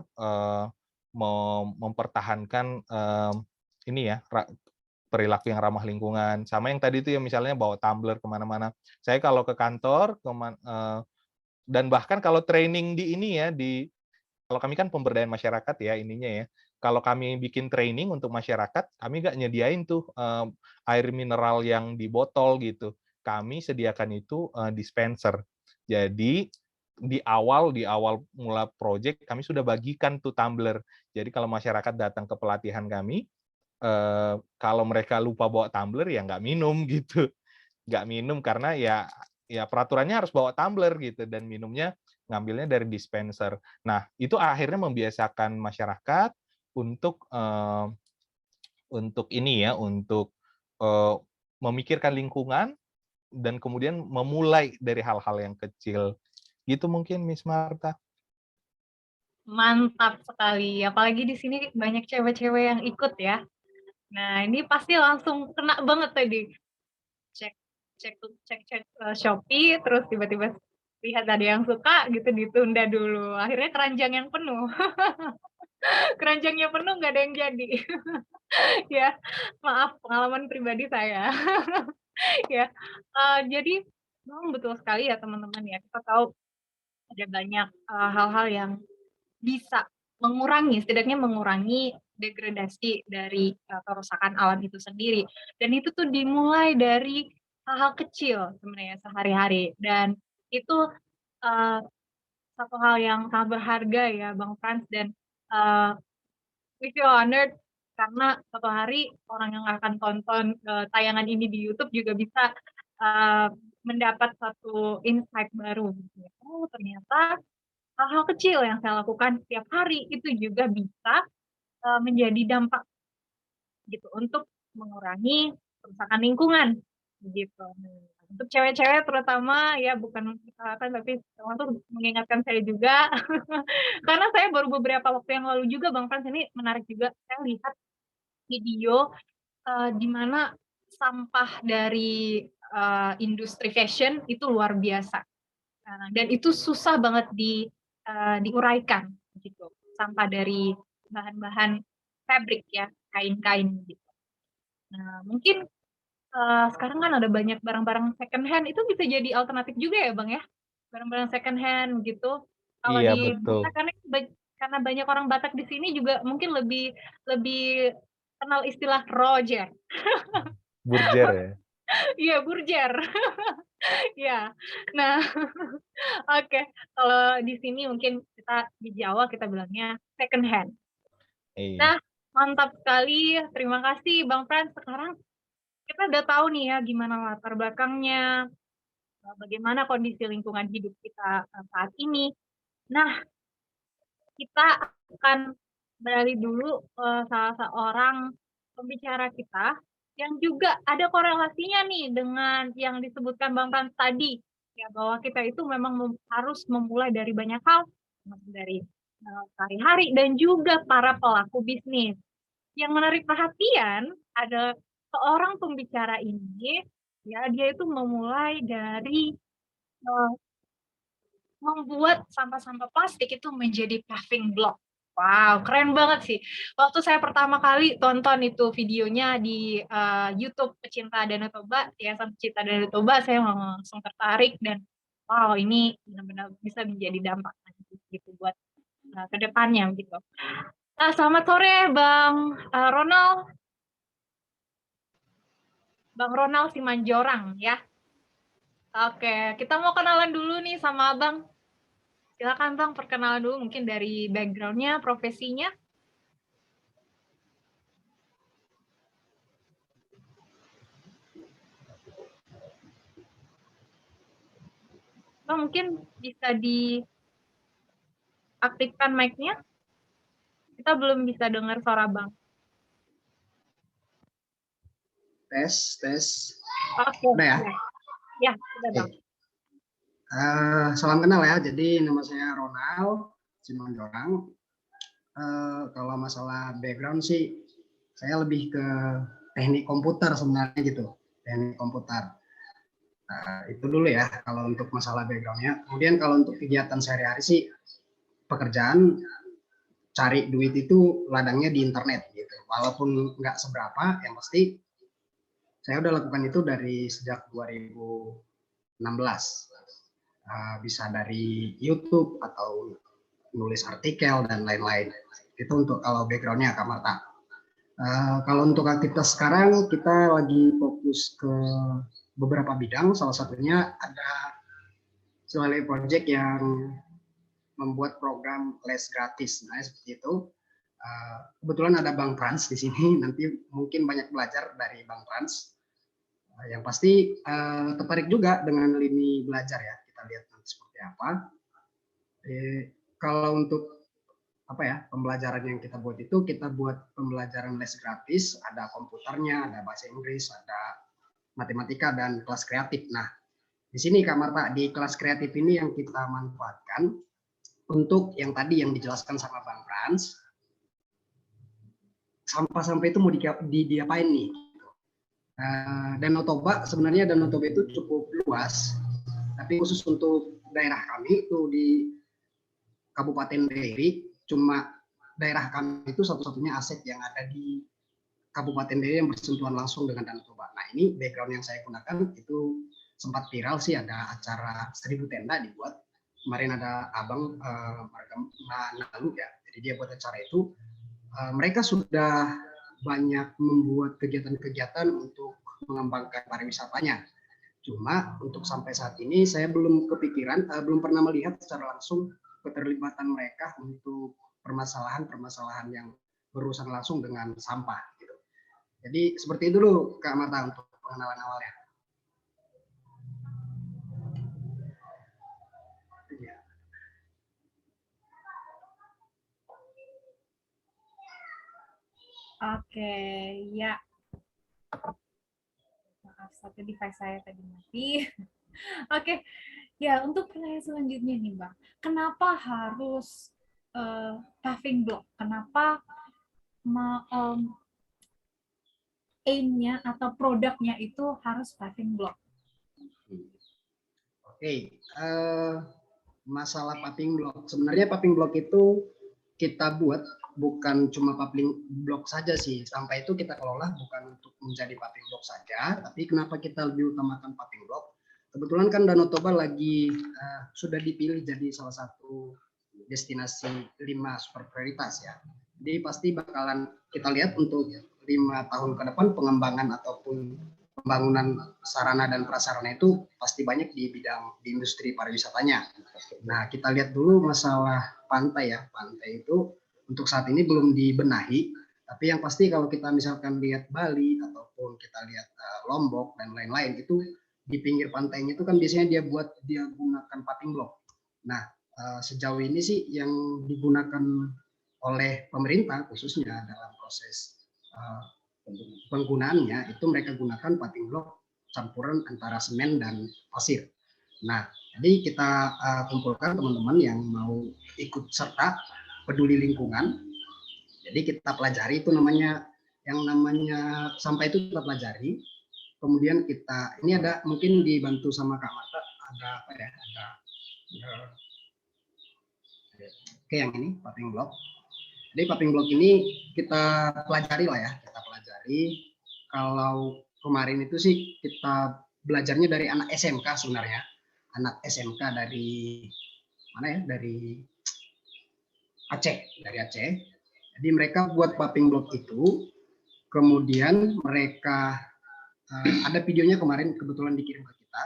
mempertahankan, ini ya, perilaku yang ramah lingkungan. Sama yang tadi itu ya misalnya bawa tumbler ke mana-mana. Saya kalau ke kantor, dan bahkan kalau training di ini ya, kalau kami kan pemberdayaan masyarakat ya ininya ya. Kalau kami bikin training untuk masyarakat, kami nggak nyediain tuh, air mineral yang di botol gitu. Kami sediakan itu, dispenser. Jadi di awal mula project kami sudah bagikan tuh tumbler. Jadi kalau masyarakat datang ke pelatihan kami, kalau mereka lupa bawa tumbler ya nggak minum gitu. Nggak minum karena ya peraturannya harus bawa tumbler gitu dan minumnya ngambilnya dari dispenser. Nah, itu akhirnya membiasakan masyarakat untuk, untuk ini ya, untuk, eee, memikirkan lingkungan dan kemudian memulai dari hal-hal yang kecil. Gitu mungkin Miss Marta. Mantap sekali, apalagi di sini banyak cewek-cewek yang ikut ya. Nah, ini pasti langsung kena banget tadi, cek cek Shopee, terus tiba-tiba lihat ada yang suka gitu, ditunda dulu, akhirnya keranjang yang penuh. Keranjangnya penuh nggak ada yang jadi. Ya, maaf pengalaman pribadi saya. Ya, jadi memang betul sekali ya teman-teman ya, kita tahu ada banyak, hal-hal yang bisa mengurangi, setidaknya mengurangi degradasi dari, kerusakan alam itu sendiri. Dan itu tuh dimulai dari hal-hal kecil sebenarnya sehari-hari dan itu, eee, satu hal yang sangat berharga ya Bang Frans dan, eee, we feel honored karena suatu hari orang yang akan tonton, tayangan ini di YouTube juga bisa, eee, mendapat satu insight baru gitu ya, oh ternyata hal-hal kecil yang saya lakukan setiap hari itu juga bisa, menjadi dampak gitu untuk mengurangi kerusakan lingkungan, begitu. Nah, untuk cewek-cewek terutama ya bukan mempersalahkan tapi termasuk mengingatkan saya juga, karena saya baru beberapa waktu yang lalu juga Bang Frans ini menarik juga, saya lihat video, di mana sampah dari, industri fashion itu luar biasa. Dan itu susah banget diuraikan gitu, sampah dari bahan-bahan fabric ya, kain-kain gitu. Nah mungkin, sekarang kan ada banyak barang-barang second hand itu bisa jadi alternatif juga ya Bang ya? Barang-barang second hand gitu, kalau Iya di betul, Batak karena banyak orang Batak di sini juga mungkin lebih lebih kenal istilah rojer. Burjer ya? Iya burjer, iya. Nah oke, kalau di sini mungkin kita di Jawa kita bilangnya second hand. Iya. Nah, Mantap sekali, terima kasih Bang Frans. Sekarang kita udah tahu nih ya gimana latar belakangnya, bagaimana kondisi lingkungan hidup kita, saat ini. Nah, kita akan beralih dulu ke salah seorang pembicara kita, yang juga ada korelasinya nih dengan yang disebutkan Bang Frans tadi, ya bahwa kita itu memang harus memulai dari banyak hal, dari, sehari-hari dan juga para pelaku bisnis. Yang menarik perhatian ada seorang pembicara ini, ya dia itu memulai dari, eee, membuat sampah-sampah plastik itu menjadi paving block. Wow, keren banget sih. Waktu saya pertama kali tonton itu videonya di, YouTube Pecinta Danau Toba, Yayasan Pecinta Danau Toba, saya langsung tertarik dan, wow ini benar-benar bisa menjadi dampak nanti gitu buat, ke depannya gitu. Selamat sore Ronald. Bang Ronald Simanjorang ya. Oke, kita mau kenalan dulu nih sama Abang. Silakan Bang, perkenalan dulu mungkin dari background-nya, profesinya. Bang mungkin bisa diaktifkan mic-nya. Kita belum bisa dengar suara Bang. Tes, tes. Oke. Udah ya? Ya, sudah Bang. Salam kenal ya. Jadi nama saya Ronald Simanjorang. Kalau masalah background sih, saya lebih ke teknik komputer sebenarnya gitu. Teknik komputer. Itu dulu ya kalau untuk masalah backgroundnya. Kemudian kalau untuk kegiatan sehari-hari sih, pekerjaan cari duit itu ladangnya di internet gitu. Walaupun nggak seberapa, yang pasti saya udah lakukan itu dari sejak 2016. Bisa dari YouTube atau nulis artikel dan lain-lain. Itu untuk kalau backgroundnya Kak Marta. Kalau untuk aktivitas sekarang kita lagi fokus ke beberapa bidang. Salah satunya ada Swale Project yang membuat program les gratis. Nah seperti itu. Kebetulan ada Bang Frans di sini. Nanti mungkin banyak belajar dari Bang Frans. Yang pasti tertarik juga dengan lini belajar ya. Kita lihat nanti seperti apa. Kalau untuk apa ya pembelajaran yang kita buat itu kita buat pembelajaran les gratis, ada komputernya, ada bahasa Inggris, ada matematika dan kelas kreatif. Nah di sini Kak Marta di kelas kreatif ini yang kita manfaatkan untuk yang tadi yang dijelaskan sama Bang Frans, sampah-sampah itu mau diapain nih? Danau Toba sebenarnya Danau Toba itu cukup luas, tapi khusus untuk daerah kami itu di Kabupaten Deli, cuma daerah kami itu satu-satunya aset yang ada di Kabupaten Deli yang bersentuhan langsung dengan Danau Toba. Nah ini background yang saya gunakan itu sempat viral sih, ada acara 1000 tenda dibuat. Kemarin ada Abang Nalu ya, jadi dia buat acara itu. Mereka sudah banyak membuat kegiatan-kegiatan untuk mengembangkan pariwisatanya. Cuma untuk sampai saat ini saya belum kepikiran, belum pernah melihat secara langsung keterlibatan mereka untuk permasalahan-permasalahan yang berurusan langsung dengan sampah. Gitu. Jadi seperti itu dulu Kak Marta untuk pengenalan awalnya. Oke, ya. Maaf, satu device saya tadi mati. Oke, ya untuk pertanyaan selanjutnya nih Bang, kenapa harus paving block? Kenapa aim-nya atau produknya itu harus paving block? Oke, masalah paving block. Sebenarnya paving block itu kita buat bukan cuma paving block saja sih. Sampah itu kita kelola bukan untuk menjadi paving block saja, tapi kenapa kita lebih utamakan paving block? Kebetulan kan Danau Toba lagi sudah dipilih jadi salah satu destinasi 5 super prioritas ya. Jadi pasti bakalan kita lihat untuk 5 tahun ke depan pengembangan ataupun pembangunan sarana dan prasarana itu pasti banyak di bidang di industri pariwisatanya. Nah, kita lihat dulu masalah pantai ya. Pantai itu untuk saat ini belum dibenahi. Tapi yang pasti kalau kita misalkan lihat Bali ataupun kita lihat Lombok dan lain-lain, itu di pinggir pantainya itu kan biasanya dia gunakan paving block. Nah, sejauh ini sih yang digunakan oleh pemerintah khususnya dalam proses penggunaannya itu mereka gunakan paving block campuran antara semen dan pasir. Nah, jadi kita kumpulkan teman-teman yang mau ikut serta peduli lingkungan. Jadi kita pelajari itu namanya sampah itu kita pelajari. Kemudian kita ini ada mungkin dibantu sama Kak Marta, ada apa ya? Oke, yang ini paving block. Jadi paving block ini kita pelajari lah ya, kita pelajari. Kalau kemarin itu sih kita belajarnya dari anak SMK sebenarnya, anak SMK dari mana ya? Dari Aceh. Jadi mereka buat paving block itu, kemudian mereka ada videonya kemarin kebetulan dikirim ke kita.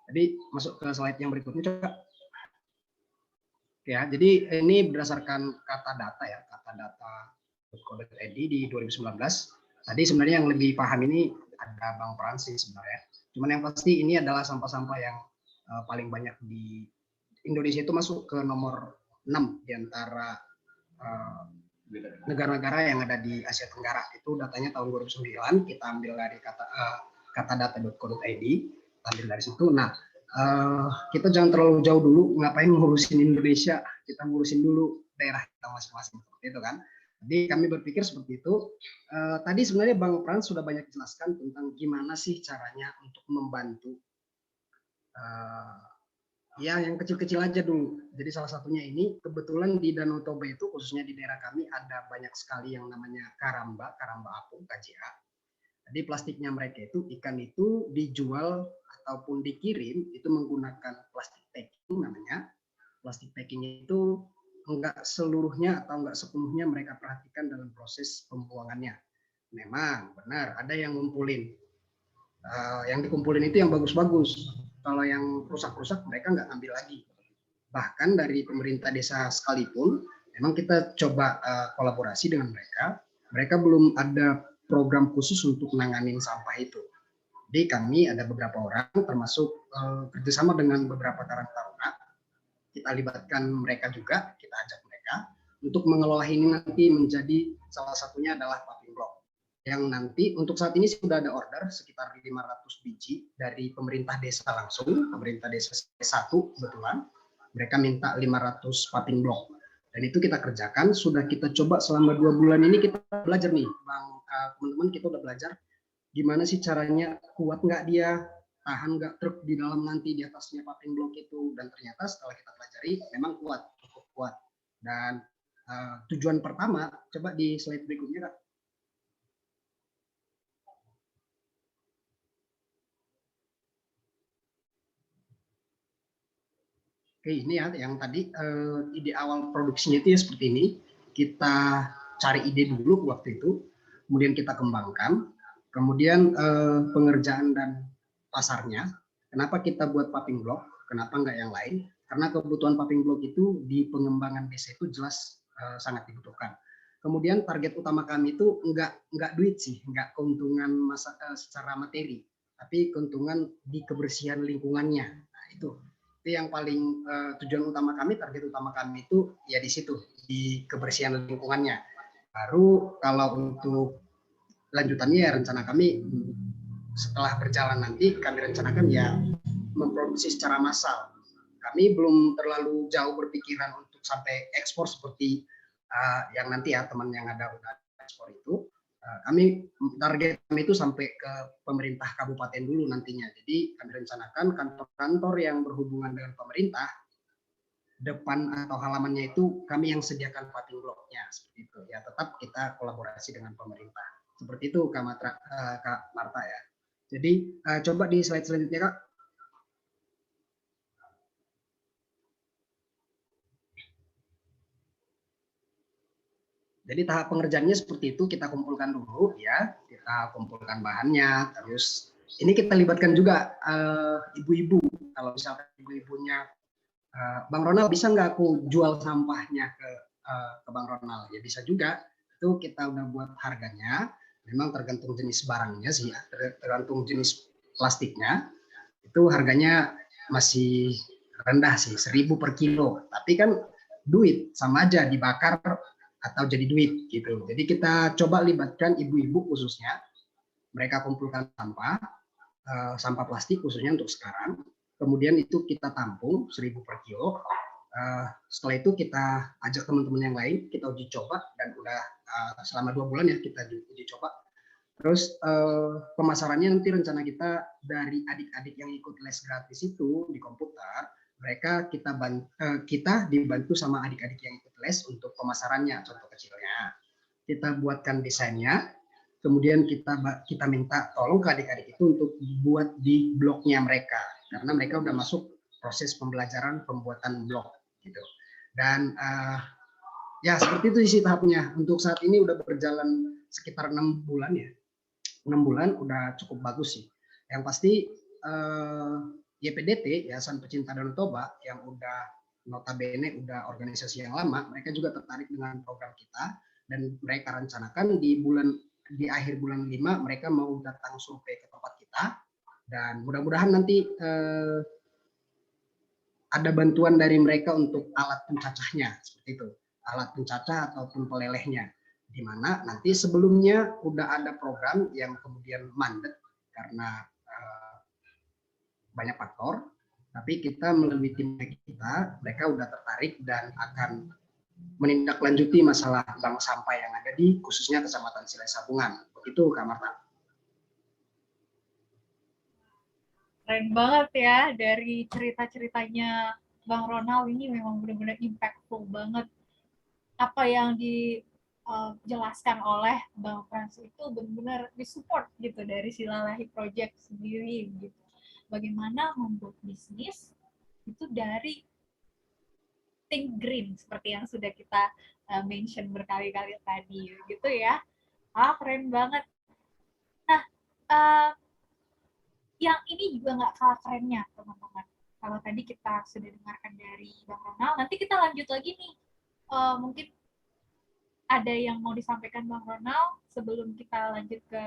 Jadi masuk ke slide yang berikutnya coba. Ya, jadi ini berdasarkan kata data.co.id di 2019. Tadi sebenarnya yang lebih paham ini ada Bang Francis sebenarnya. Cuman yang pasti ini adalah sampah-sampah yang paling banyak di Indonesia itu masuk ke nomor 6 di antara negara-negara yang ada di Asia Tenggara. Itu datanya tahun 2009, kita ambil dari kata data.co.id, ambil dari situ. Nah, kita jangan terlalu jauh dulu, ngapain ngurusin Indonesia, kita ngurusin dulu daerah kita masing-masing, seperti itu kan. Jadi kami berpikir seperti itu. Tadi sebenarnya Bang Frans sudah banyak jelaskan tentang gimana sih caranya untuk membantu. Ya, yang kecil-kecil aja dulu. Jadi salah satunya ini, kebetulan di Danau Toba itu, khususnya di daerah kami, ada banyak sekali yang namanya karamba apung, KJA. Jadi plastiknya mereka itu, ikan itu dijual ataupun dikirim, itu menggunakan plastik packing namanya. Plastik packingnya itu enggak seluruhnya atau enggak sepenuhnya mereka perhatikan dalam proses pembuangannya. Memang benar, ada yang ngumpulin. Yang dikumpulin itu yang bagus-bagus. Kalau yang rusak-rusak mereka nggak ambil lagi. Bahkan dari pemerintah desa sekalipun, memang kita coba kolaborasi dengan mereka. Mereka belum ada program khusus untuk menangani sampah itu. Jadi kami ada beberapa orang, termasuk kerjasama dengan beberapa Karang Taruna. Kita libatkan mereka juga, kita ajak mereka untuk mengelola ini nanti menjadi salah satunya adalah paving block. Yang nanti untuk saat ini sudah ada order sekitar 500 biji dari pemerintah desa langsung, pemerintah desa 1 kebetulan, mereka minta 500 paving block. Dan itu kita kerjakan, sudah kita coba selama 2 bulan ini kita belajar nih, Bang, teman-teman kita udah belajar gimana sih caranya, kuat nggak dia, tahan nggak truk di dalam nanti di atasnya paving block itu, dan ternyata setelah kita pelajari memang kuat, cukup kuat. Dan tujuan pertama, coba di slide berikutnya Kak. Oke, ini ya yang tadi ide awal produksinya itu ya seperti ini. Kita cari ide dulu waktu itu, kemudian kita kembangkan, kemudian pengerjaan dan pasarnya. Kenapa kita buat paving block? Kenapa nggak yang lain? Karena kebutuhan paving block itu di pengembangan desa itu jelas sangat dibutuhkan. Kemudian target utama kami itu nggak duit sih, nggak keuntungan secara materi, tapi keuntungan di kebersihan lingkungannya. Nah, itu yang paling tujuan utama kami, target utama kami itu ya di situ, di kebersihan lingkungannya. Baru kalau untuk lanjutannya ya rencana kami setelah berjalan nanti kami rencanakan ya memproduksi secara massal. Kami belum terlalu jauh berpikiran untuk sampai ekspor seperti yang nanti ya teman yang ada udah ekspor itu. Kami target kami itu sampai ke pemerintah kabupaten dulu nantinya. Jadi kami rencanakan kantor-kantor yang berhubungan dengan pemerintah, depan atau halamannya itu kami yang sediakan paving block-nya seperti itu. Ya tetap kita kolaborasi dengan pemerintah. Seperti itu Kak Marta ya. Jadi coba di slide selanjutnya Kak. Jadi tahap pengerjaannya seperti itu, kita kumpulkan dulu ya, kita kumpulkan bahannya, terus ini kita libatkan juga ibu-ibu. Kalau misalkan ibu-ibunya, Bang Ronald bisa nggak aku jual sampahnya ke Bang Ronald? Ya bisa juga. itu kita udah buat harganya, memang tergantung jenis barangnya sih ya, tergantung jenis plastiknya, itu harganya masih rendah sih, 1.000 per kilo. Tapi kan duit sama aja dibakar atau jadi duit gitu. Jadi kita coba libatkan ibu-ibu khususnya, mereka kumpulkan sampah plastik khususnya untuk sekarang. Kemudian itu kita tampung 1.000 per kilo. Setelah itu kita ajak teman-teman yang lain, kita uji coba dan udah selama 2 bulan ya kita uji coba. Terus pemasarannya nanti rencana kita dari adik-adik yang ikut les gratis itu di komputer, mereka kita dibantu sama adik-adik yang ikut les untuk pemasarannya. Contoh kecilnya, kita buatkan desainnya, kemudian kita minta tolong ke adik-adik itu untuk buat di blognya mereka, karena mereka udah masuk proses pembelajaran pembuatan blog gitu. Dan ya seperti itu sih tahapnya. Untuk saat ini udah berjalan sekitar 6 bulan ya. 6 bulan udah cukup bagus sih. Yang pasti YPDT, Yayasan Pecinta Danau Toba, yang udah notabene udah organisasi yang lama, mereka juga tertarik dengan program kita, dan mereka rencanakan di akhir bulan 5 mereka mau datang survei ke tempat kita, dan mudah-mudahan nanti ada bantuan dari mereka untuk alat pencacahnya, seperti itu, alat pencacah ataupun pelelehnya, di mana nanti sebelumnya udah ada program yang kemudian mandek karena banyak faktor, tapi kita melalui tim kita, mereka udah tertarik dan akan menindaklanjuti masalah bank sampah yang ada di khususnya Kecamatan Silai Sabungan. Begitu Kak Marta. Keren banget ya, dari cerita-ceritanya Bang Ronald ini memang benar-benar impactful banget. Apa yang dijelaskan oleh Bang Frans itu benar-benar disupport gitu dari Silalahi Project sendiri gitu. Bagaimana membuat bisnis itu dari think green seperti yang sudah kita mention berkali-kali tadi gitu ya. Keren banget. Nah, yang ini juga nggak kalah kerennya teman-teman. Kalau tadi kita sudah dengarkan dari Bang Ronald, nanti kita lanjut lagi nih. Mungkin ada yang mau disampaikan Bang Ronald sebelum kita lanjut ke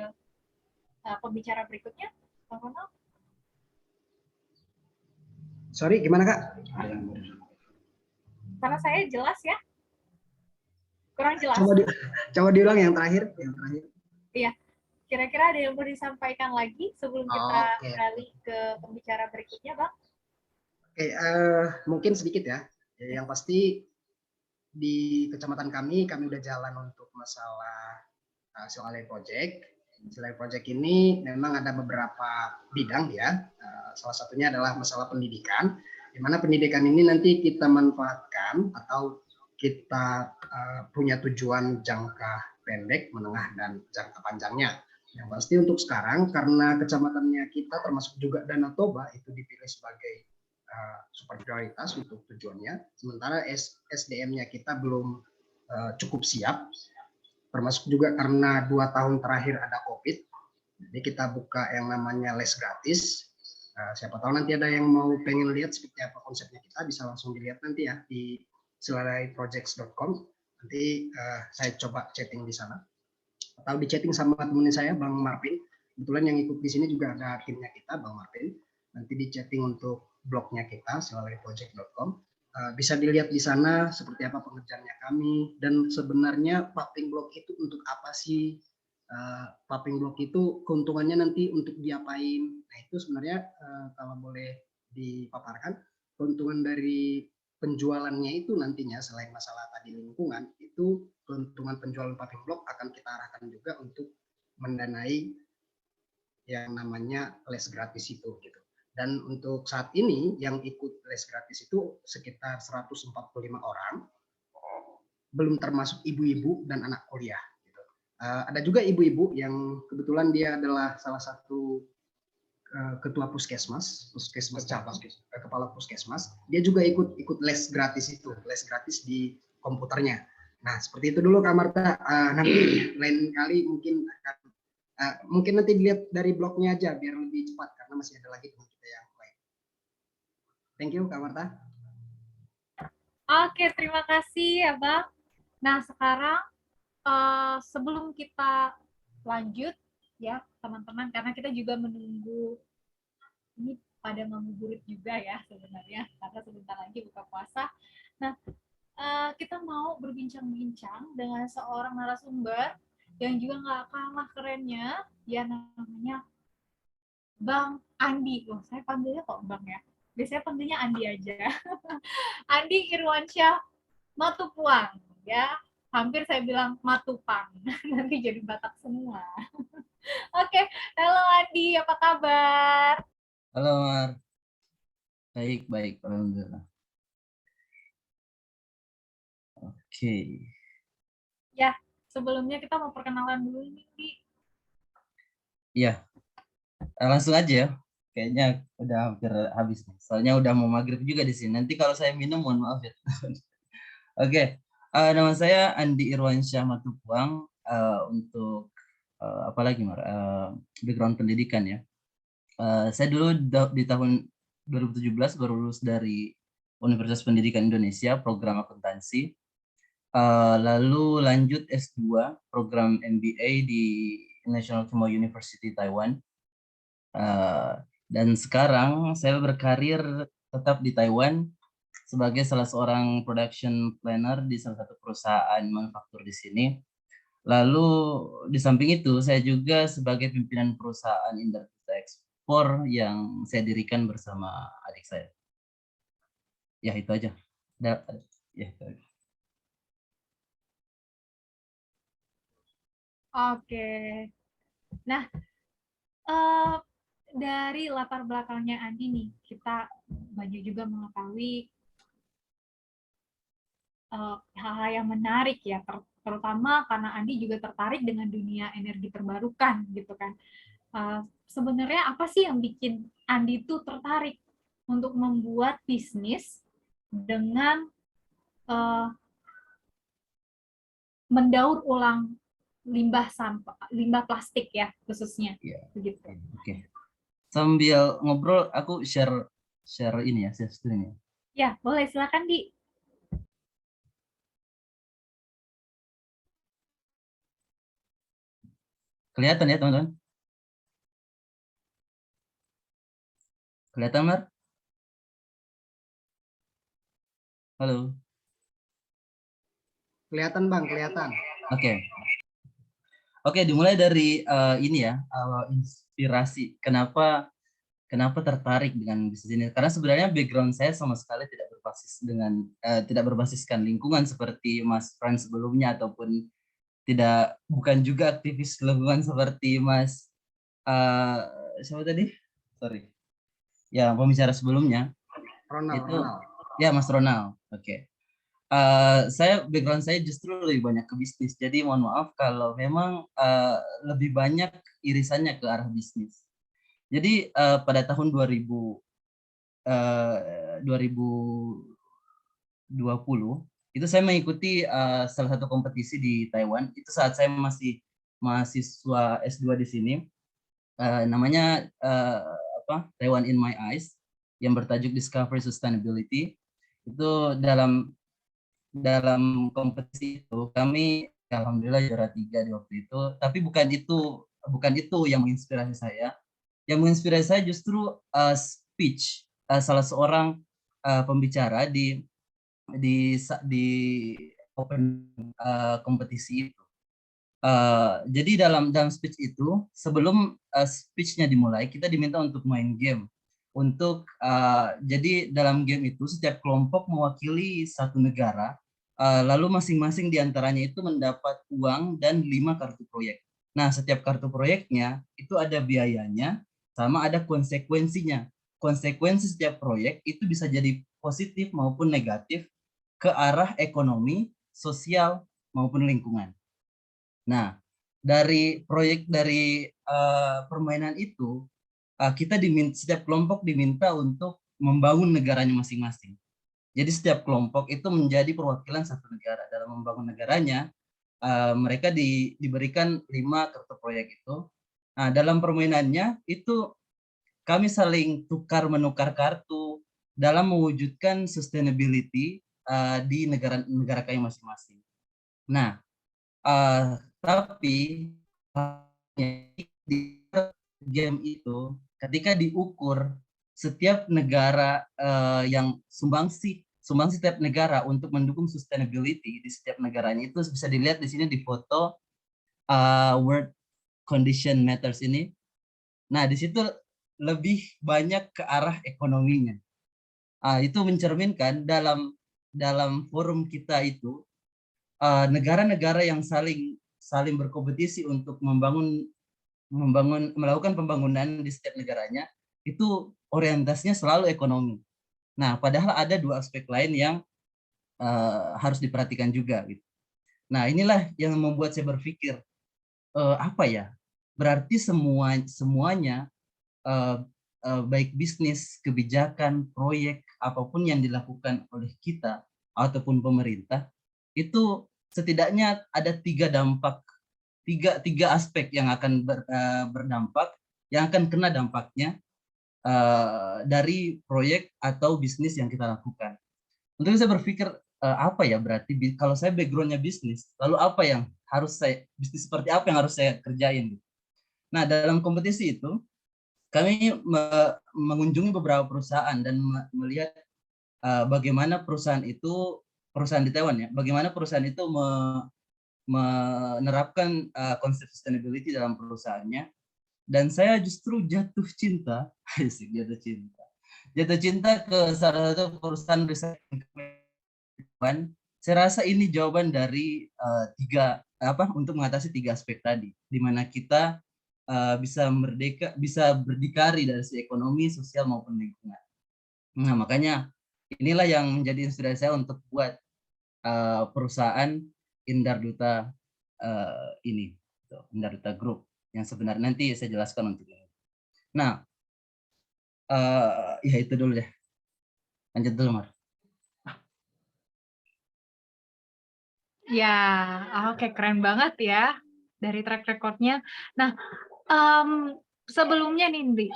pembicara berikutnya, Bang Ronald? Sorry, gimana Kak? Karena saya jelas ya. Kurang jelas. Coba diulang yang terakhir. Iya. Kira-kira ada yang mau disampaikan lagi sebelum kita beralih ke pembicara berikutnya, Bang? Oke, mungkin sedikit ya. Yang pasti di kecamatan kami udah jalan untuk masalah Silalahi Project. Silalahi Project ini memang ada beberapa bidang ya. Salah satunya adalah masalah pendidikan, di mana pendidikan ini nanti kita manfaatkan atau kita punya tujuan jangka pendek, menengah, dan jangka panjangnya. Yang pasti untuk sekarang, karena kecamatannya kita termasuk juga Danau Toba itu dipilih sebagai super prioritas untuk tujuannya, sementara SDM-nya kita belum cukup siap, termasuk juga karena 2 tahun terakhir ada COVID, jadi kita buka yang namanya les gratis. Siapa tahu nanti ada yang mau pengen lihat seperti apa konsepnya, kita bisa langsung dilihat nanti ya di silalahiprojects.com. Nanti saya coba chatting di sana atau di chatting sama teman saya Bang Marvin. Kebetulan yang ikut di sini juga ada timnya kita, Bang Marvin. Nanti di chatting untuk blognya kita silalahiproject.com. Bisa dilihat di sana seperti apa pengerjaannya kami, dan sebenarnya pumping block itu untuk apa sih? Pumping block itu keuntungannya nanti untuk diapain? Nah itu sebenarnya kalau boleh dipaparkan, keuntungan dari penjualannya itu nantinya selain masalah tadi lingkungan, itu keuntungan penjualan pumping block akan kita arahkan juga untuk mendanai yang namanya les gratis itu gitu. Dan untuk saat ini yang ikut les gratis itu sekitar 145 orang, belum termasuk ibu-ibu dan anak kuliah. Ada juga ibu-ibu yang kebetulan dia adalah salah satu ketua puskesmas cabang, kepala puskesmas. Dia juga ikut les gratis itu, les gratis di komputernya. Nah seperti itu dulu Kak Marta. Nanti lain kali mungkin akan mungkin nanti dilihat dari blognya aja biar lebih cepat karena masih ada lagi teman kita yang lain. Thank you Kak Marta. Oke, terima kasih ya Bang. Nah sekarang sebelum kita lanjut ya teman-teman, karena kita juga menunggu ini pada ngabuburit juga ya sebenarnya, karena sebentar lagi buka puasa. Nah, kita mau berbincang-bincang dengan seorang narasumber yang juga nggak kalah kerennya, ya namanya Bang Andi. Oh, saya panggilnya kok Bang ya. Biasanya panggilnya Andi aja. Andi Irwansyah Matupuang ya. Hampir saya bilang Matupang. Nanti jadi Batak semua. Oke, halo Andi, apa kabar? Halo Mar, baik baik, alhamdulillah. Oke, Ya, sebelumnya kita mau perkenalan dulu nih, Di. ya langsung aja ya. Kayaknya udah hampir habis nih. Soalnya udah mau maghrib juga di sini. Nanti kalau saya minum, mohon maaf ya. Oke, nama saya Andi Irwansyah Matupuang. Untuk apa lagi Mar? Background pendidikan ya. Saya dulu di tahun 2017 baru lulus dari Universitas Pendidikan Indonesia, program akuntansi. Lalu lanjut S2 program MBA di National Tsinghua University Taiwan, dan sekarang saya berkarir tetap di Taiwan sebagai salah seorang production planner di salah satu perusahaan manufaktur di sini. Lalu di samping itu saya juga sebagai pimpinan perusahaan Indartita Ekspor yang saya dirikan bersama adik saya. Ya itu aja. Ya, itu aja. Oke. Nah, dari latar belakangnya Andi nih, kita banyak juga mengetahui hal-hal yang menarik ya, terutama karena Andi juga tertarik dengan dunia energi terbarukan gitu kan. Sebenarnya apa sih yang bikin Andi tuh tertarik untuk membuat bisnis dengan mendaur ulang limbah sampah, limbah plastik ya khususnya, begitu. Oke. Sambil ngobrol, aku share ini ya, share screen ya. Ya, boleh silakan Di. Kelihatan ya teman-teman? Kelihatan Mar? Halo. Kelihatan Bang, kelihatan. Oke. Oke, dimulai dari ini ya, inspirasi. Kenapa tertarik dengan bisnis ini? Karena sebenarnya background saya sama sekali tidak berbasiskan lingkungan seperti Mas Fran sebelumnya, ataupun bukan juga aktivis lingkungan seperti Mas siapa tadi? Sorry. Ya, pembicara sebelumnya. Ronald. Ya, Mas Ronald. Oke. Background saya justru lebih banyak ke bisnis. Jadi mohon maaf kalau memang lebih banyak irisannya ke arah bisnis. Jadi pada tahun 2020 itu saya mengikuti salah satu kompetisi di Taiwan. Itu saat saya masih mahasiswa S2 di sini. Namanya Taiwan in My Eyes, yang bertajuk Discovery Sustainability. Itu dalam kompetisi itu kami alhamdulillah juara 3 di waktu itu. Tapi bukan itu yang menginspirasi saya. Yang menginspirasi saya justru speech salah seorang pembicara di open kompetisi itu. Jadi dalam speech itu, sebelum speech-nya dimulai, kita diminta untuk main game. Jadi dalam game itu setiap kelompok mewakili satu negara, lalu masing-masing diantaranya itu mendapat uang dan 5 kartu proyek. Nah, setiap kartu proyeknya itu ada biayanya sama ada konsekuensinya. Konsekuensi setiap proyek itu bisa jadi positif maupun negatif ke arah ekonomi, sosial maupun lingkungan. Nah, dari permainan itu setiap kelompok diminta untuk membangun negaranya masing-masing. Jadi setiap kelompok itu menjadi perwakilan satu negara. Dalam membangun negaranya, mereka diberikan 5 kartu proyek itu. Nah, dalam permainannya itu kami saling menukar kartu dalam mewujudkan sustainability di negara kami masing-masing. Nah, Tapi di game itu ketika diukur setiap negara yang sumbangsi setiap negara untuk mendukung sustainability di setiap negaranya itu bisa dilihat di sini di foto World Condition Matters ini. Nah, di situ lebih banyak ke arah ekonominya. Itu mencerminkan dalam forum kita itu negara-negara yang saling berkompetisi untuk melakukan pembangunan di setiap negaranya itu orientasinya selalu ekonomi. Nah, padahal ada dua aspek lain yang harus diperhatikan juga gitu. Nah, inilah yang membuat saya berpikir apa ya? Berarti semuanya baik bisnis, kebijakan, proyek apapun yang dilakukan oleh kita ataupun pemerintah itu setidaknya ada tiga aspek yang akan berdampak, yang akan kena dampaknya dari proyek atau bisnis yang kita lakukan. Untuk saya berpikir apa ya berarti kalau saya backgroundnya bisnis, lalu apa yang harus bisnis seperti apa yang harus saya kerjain? Nah, dalam kompetisi itu kami mengunjungi beberapa perusahaan dan melihat bagaimana perusahaan di Taiwan ya, bagaimana perusahaan itu menerapkan konsep sustainability dalam perusahaannya. Dan saya justru jatuh cinta ke salah satu perusahaan recycling. Saya rasa ini jawaban dari untuk mengatasi tiga aspek tadi, di mana kita bisa berdikari dari sisi ekonomi, sosial maupun lingkungan. Nah, makanya inilah yang menjadi inspirasi saya untuk buat perusahaan Indar Duta ini, Indar Duta Group, yang sebenarnya nanti saya jelaskan untuk ini. Nah, ya itu dulu deh. Lanjut dulu, Mar. Ya, oke, keren banget ya dari track record-nya. Nah, sebelumnya nih, Ndi,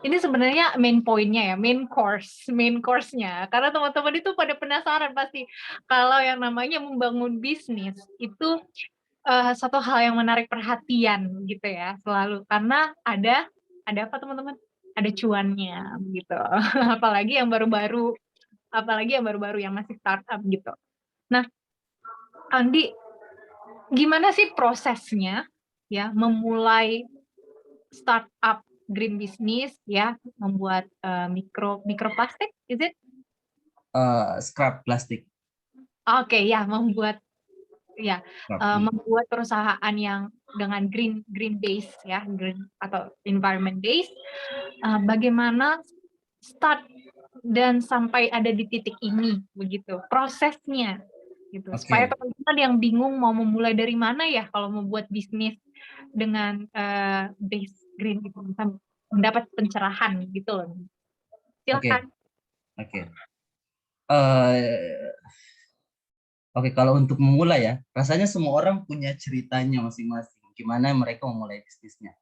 ini sebenarnya main point-nya ya, main course-nya. Karena teman-teman itu pada penasaran pasti kalau yang namanya membangun bisnis itu satu hal yang menarik perhatian gitu ya selalu, karena ada apa teman-teman? Ada cuannya gitu. Apalagi yang baru-baru yang masih startup gitu. Nah, Andi, gimana sih prosesnya ya memulai startup green business ya, membuat mikroplastik, is it? Scrap plastik. Oke, ya, membuat perusahaan yang dengan green base ya, green atau environment base. Bagaimana start dan sampai ada di titik ini begitu prosesnya gitu. Supaya teman-teman yang bingung mau memulai dari mana ya kalau mau buat bisnis dengan base green itu bisa mendapat pencerahan gitu loh. Silakan. Oke, kalau untuk memulai ya, rasanya semua orang punya ceritanya masing-masing. Gimana mereka memulai bisnisnya.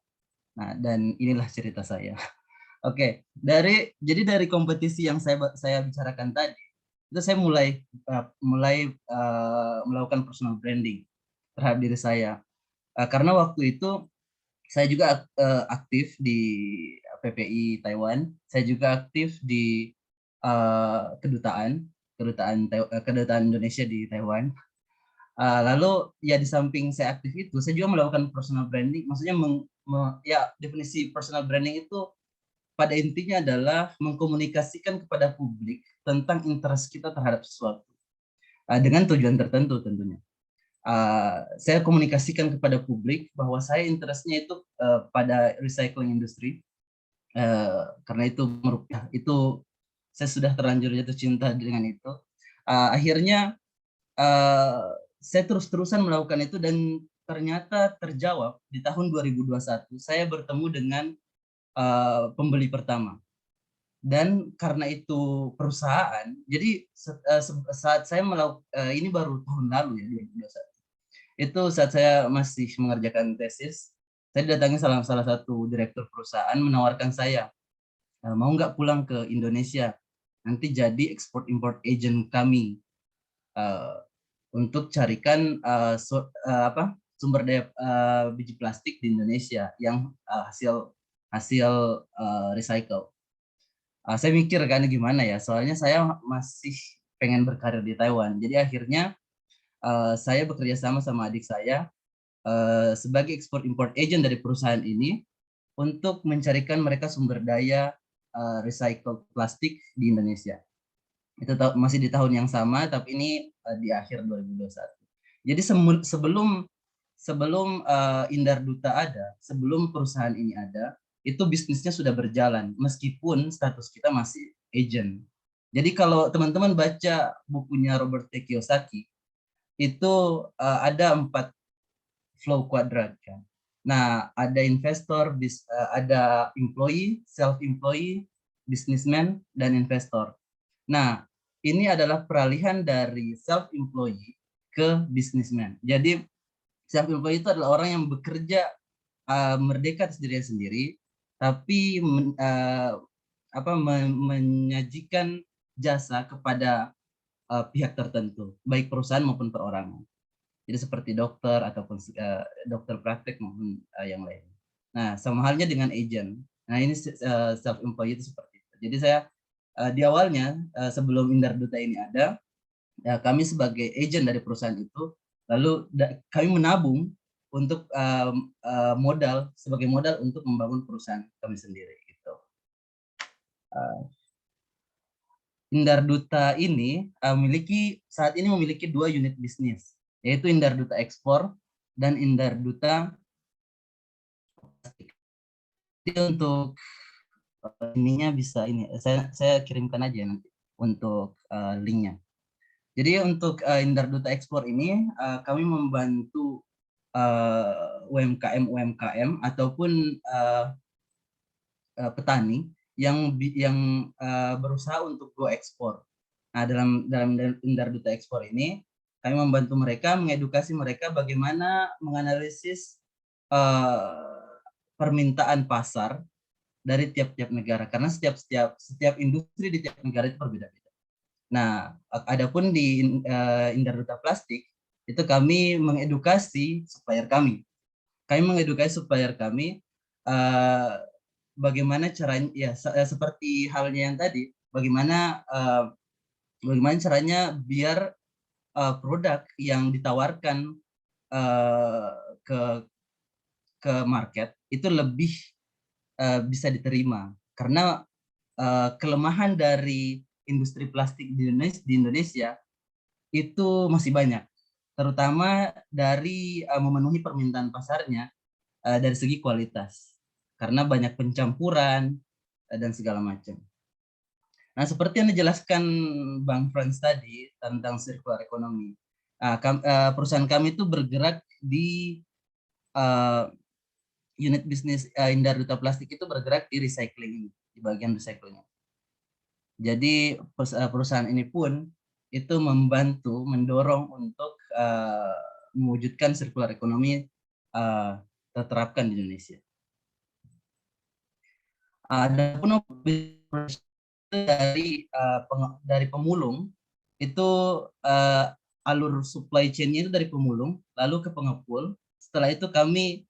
Nah, dan inilah cerita saya. Oke, jadi dari kompetisi yang saya bicarakan tadi, itu saya mulai melakukan personal branding terhadap diri saya. Karena waktu itu saya juga aktif di PPI Taiwan, saya juga aktif di kedutaan Indonesia di Taiwan. Lalu ya di samping saya aktif itu, saya juga melakukan personal branding. Maksudnya definisi personal branding itu pada intinya adalah mengkomunikasikan kepada publik tentang interest kita terhadap sesuatu dengan tujuan tertentu tentunya. Saya komunikasikan kepada publik bahwa saya interestnya itu pada recycling industry, karena itu saya sudah terlanjur jatuh cinta dengan itu. Akhirnya saya terus-terusan melakukan itu dan ternyata terjawab di tahun 2021. Saya bertemu dengan pembeli pertama. Dan karena itu perusahaan, jadi saat saya melakukan ini baru tahun lalu ya 2021. Itu saat saya masih mengerjakan tesis, saya datangi salah satu direktur perusahaan menawarkan saya, mau nggak pulang ke Indonesia, nanti jadi export import agent kami. untuk carikan sumber daya biji plastik di Indonesia yang hasil recycle. Saya mikir kan gimana ya, soalnya saya masih pengen berkarir di Taiwan. Jadi akhirnya saya bekerja sama adik saya sebagai export import agent dari perusahaan ini untuk mencarikan mereka sumber daya recycle plastik di Indonesia. Itu masih di tahun yang sama, tapi ini di akhir 2021. Jadi sebelum Indar Duta ada, sebelum perusahaan ini ada, itu bisnisnya sudah berjalan meskipun status kita masih agent. Jadi kalau teman-teman baca bukunya Robert T. Kiyosaki, itu ada 4 flow quadrant kan. Nah, ada investor, ada employee, self-employee, businessman, dan investor. Nah, ini adalah peralihan dari self-employee ke businessman. Jadi self-employee itu adalah orang yang bekerja merdeka atas dirinya sendiri, tapi menyajikan jasa kepada pihak tertentu, baik perusahaan maupun perorangan. Jadi seperti dokter ataupun dokter praktek maupun yang lain. Nah, sama halnya dengan agent. Nah, ini self-employed itu seperti itu. Jadi saya di awalnya sebelum Indar Duta ini ada, kami sebagai agent dari perusahaan itu, lalu kami menabung untuk sebagai modal untuk membangun perusahaan kami sendiri. Gitu. Indar Duta ini saat ini memiliki 2 unit bisnis, yaitu Indar Duta Ekspor dan Indar Duta Plastik. Jadi untuk ininya bisa saya kirimkan aja nanti untuk linknya. Jadi untuk Indar Duta Ekspor ini kami membantu UMKM ataupun petani yang berusaha untuk go ekspor. Nah, dalam Indar Duta Ekspor ini kami membantu mereka, mengedukasi mereka bagaimana menganalisis permintaan pasar dari tiap-tiap negara, karena setiap industri di tiap negara itu berbeda-beda. Nah, adapun di Indar Duta Plastik itu kami mengedukasi supplier kami. Kami mengedukasi supplier kami bagaimana caranya, ya seperti halnya yang tadi, bagaimana caranya biar produk yang ditawarkan ke market itu lebih bisa diterima, karena kelemahan dari industri plastik di Indonesia itu masih banyak, terutama dari memenuhi permintaan pasarnya dari segi kualitas, karena banyak pencampuran dan segala macam. Nah, seperti yang dijelaskan Bang Frans tadi tentang circular economy, perusahaan kami itu bergerak di unit bisnis Indar Duta Plastik itu bergerak di recycling, di bagian recyclingnya. Jadi perusahaan ini pun itu mendorong untuk mewujudkan circular economy terterapkan di Indonesia. Adapun dari pemulung itu alur supply chain-nya itu dari pemulung lalu ke pengepul. Setelah itu kami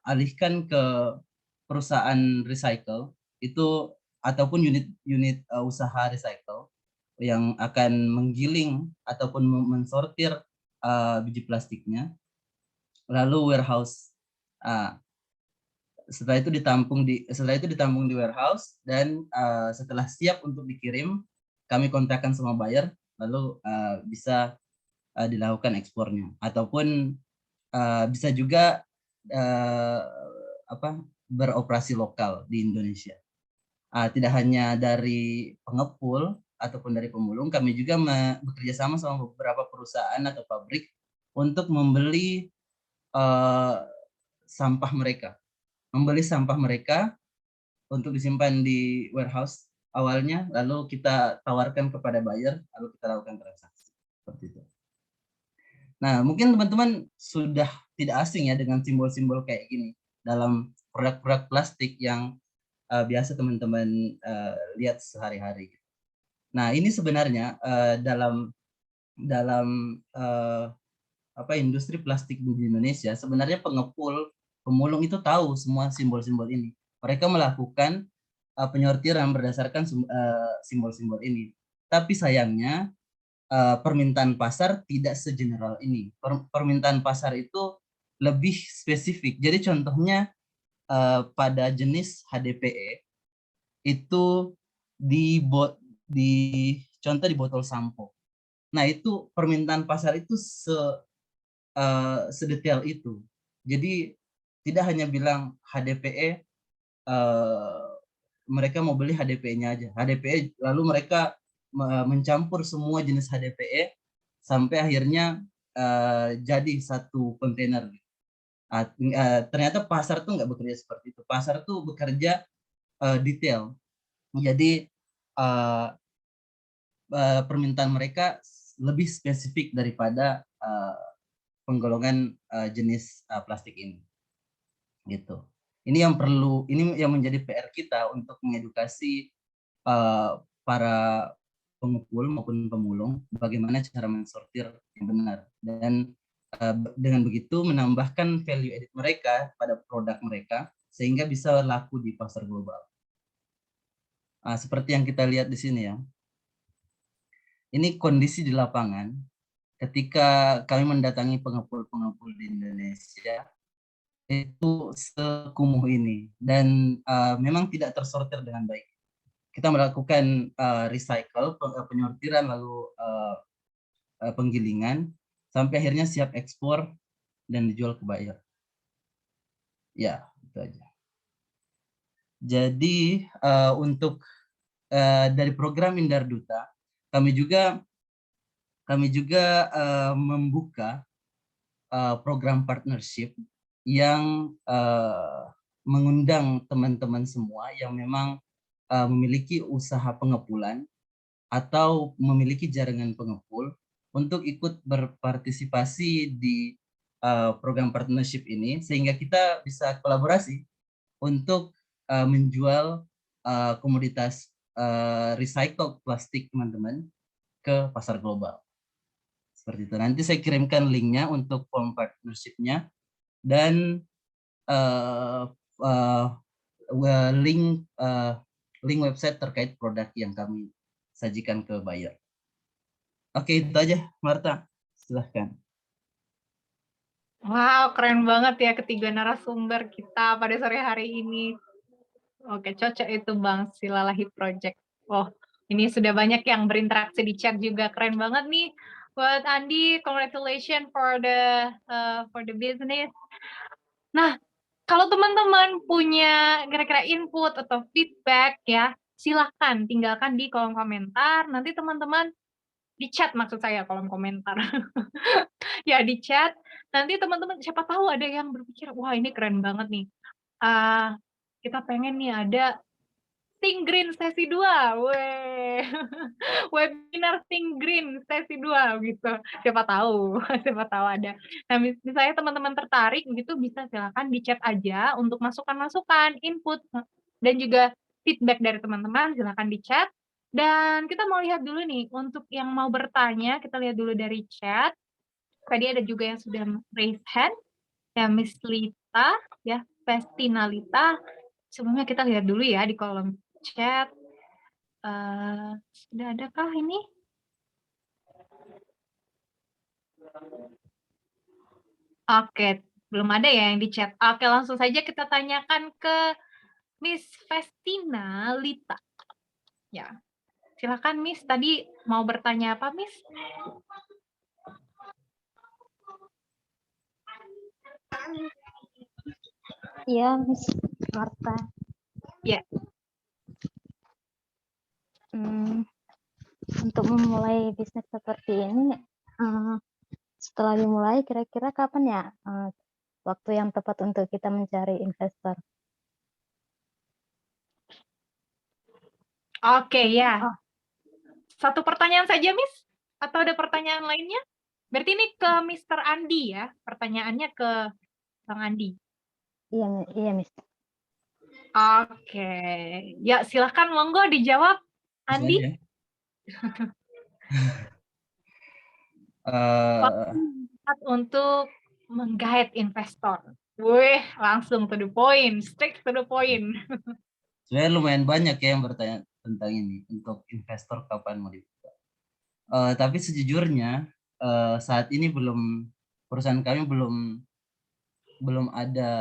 alihkan ke perusahaan recycle itu ataupun unit usaha recycle yang akan menggiling ataupun mensortir biji plastiknya, lalu warehouse. Setelah itu ditampung di warehouse, dan setelah siap untuk dikirim, kami kontakkan sama buyer, lalu bisa dilakukan ekspornya, ataupun bisa juga beroperasi lokal di Indonesia. Tidak hanya dari pengepul ataupun dari pemulung, kami juga bekerja sama beberapa perusahaan atau pabrik untuk membeli sampah mereka untuk disimpan di warehouse awalnya, lalu kita tawarkan kepada buyer, lalu kita lakukan transaksi seperti itu. Nah, mungkin teman-teman sudah tidak asing ya dengan simbol-simbol kayak gini dalam produk-produk plastik yang biasa teman-teman lihat sehari-hari. Nah, ini sebenarnya dalam dalam industri plastik di Indonesia, sebenarnya pengepul, pemulung itu tahu semua simbol-simbol ini. Mereka melakukan penyortiran berdasarkan simbol-simbol ini. Tapi sayangnya permintaan pasar tidak segeneral ini. Permintaan pasar itu lebih spesifik. Jadi contohnya pada jenis HDPE itu contoh di botol sampo. Nah, itu permintaan pasar itu sedetail itu. Jadi tidak hanya bilang HDPE, mereka mau beli HDPE-nya aja. HDPE lalu mereka mencampur semua jenis HDPE sampai akhirnya jadi satu kontainer. Ternyata pasar tuh nggak bekerja seperti itu. Pasar tuh bekerja detail. Jadi permintaan mereka lebih spesifik daripada penggolongan jenis plastik ini. Gitu. Ini yang menjadi PR kita untuk mengedukasi para pengepul maupun pemulung bagaimana cara mensortir yang benar, dan dengan begitu menambahkan value added mereka pada produk mereka sehingga bisa laku di pasar global. Seperti yang kita lihat di sini ya. Ini kondisi di lapangan ketika kami mendatangi pengepul-pengepul di Indonesia, itu sekumuh ini, dan memang tidak tersortir dengan baik. Kita melakukan recycle, penyortiran, lalu penggilingan, sampai akhirnya siap ekspor dan dijual ke buyer. Ya, itu aja. Jadi untuk dari program Indar Duta, kami juga membuka program partnership yang mengundang teman-teman semua yang memang memiliki usaha pengepulan atau memiliki jaringan pengepul untuk ikut berpartisipasi di program partnership ini, sehingga kita bisa kolaborasi untuk menjual komoditas recycled plastik teman-teman ke pasar global. Seperti itu. Nanti saya kirimkan linknya untuk form partnership-nya dan link website terkait produk yang kami sajikan ke buyer. Oke, itu aja, Marta. Silahkan. Wow, keren banget ya ketiga narasumber kita pada sore hari ini. Oke, cocok itu Bang, Silalahi Project. Oh, ini sudah banyak yang berinteraksi di chat juga, keren banget nih. Buat Andi, congratulations for the business. Nah, kalau teman-teman punya kira-kira input atau feedback ya, silahkan tinggalkan di kolom komentar. Nanti teman-teman di chat, maksud saya kolom komentar. Ya di chat. Nanti teman-teman siapa tahu ada yang berpikir, wah ini keren banget nih. Kita pengen nih ada Think Green sesi 2, weh. Webinar Think Green sesi 2 gitu. Siapa tahu ada. Nah, misalnya teman-teman tertarik gitu bisa silakan di chat aja untuk masukan-masukan, input dan juga feedback dari teman-teman, silakan di chat. Dan kita mau lihat dulu nih untuk yang mau bertanya, kita lihat dulu dari chat. Tadi ada juga yang sudah raise hand. Ya, Miss Lita, ya, Festina Lita. Sebelumnya kita lihat dulu ya di kolom chat. Sudah adakah ini? Oke, belum ada ya yang di chat. Oke, langsung saja kita tanyakan ke Miss Festina Lita. Ya, silakan Miss. Tadi mau bertanya apa, Miss? Iya, Miss Marta. Ya. Untuk memulai bisnis seperti ini, setelah dimulai, kira-kira kapan ya waktu yang tepat untuk kita mencari investor? Oke, ya. Satu pertanyaan saja, Miss? Atau ada pertanyaan lainnya? Berarti ini ke Mr. Andi ya? Pertanyaannya ke Bang Andi. Iya, Miss. Oke. Ya, silakan monggo dijawab, Andi. Iya. Tepat untuk menggait investor. Wih, langsung to the point, straight to the point. Sebenarnya lumayan banyak ya yang bertanya tentang ini untuk investor kapan mau dibuka. Tapi sejujurnya saat ini perusahaan kami belum ada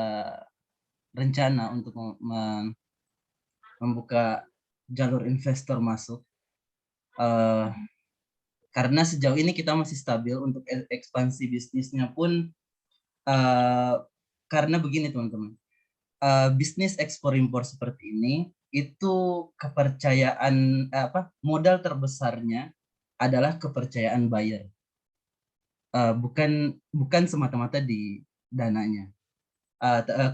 rencana untuk membuka jalur investor masuk. Karena sejauh ini kita masih stabil untuk ekspansi bisnisnya pun karena begini teman-teman. Bisnis ekspor impor seperti ini itu kepercayaan modal terbesarnya adalah kepercayaan buyer, bukan semata-mata di dananya,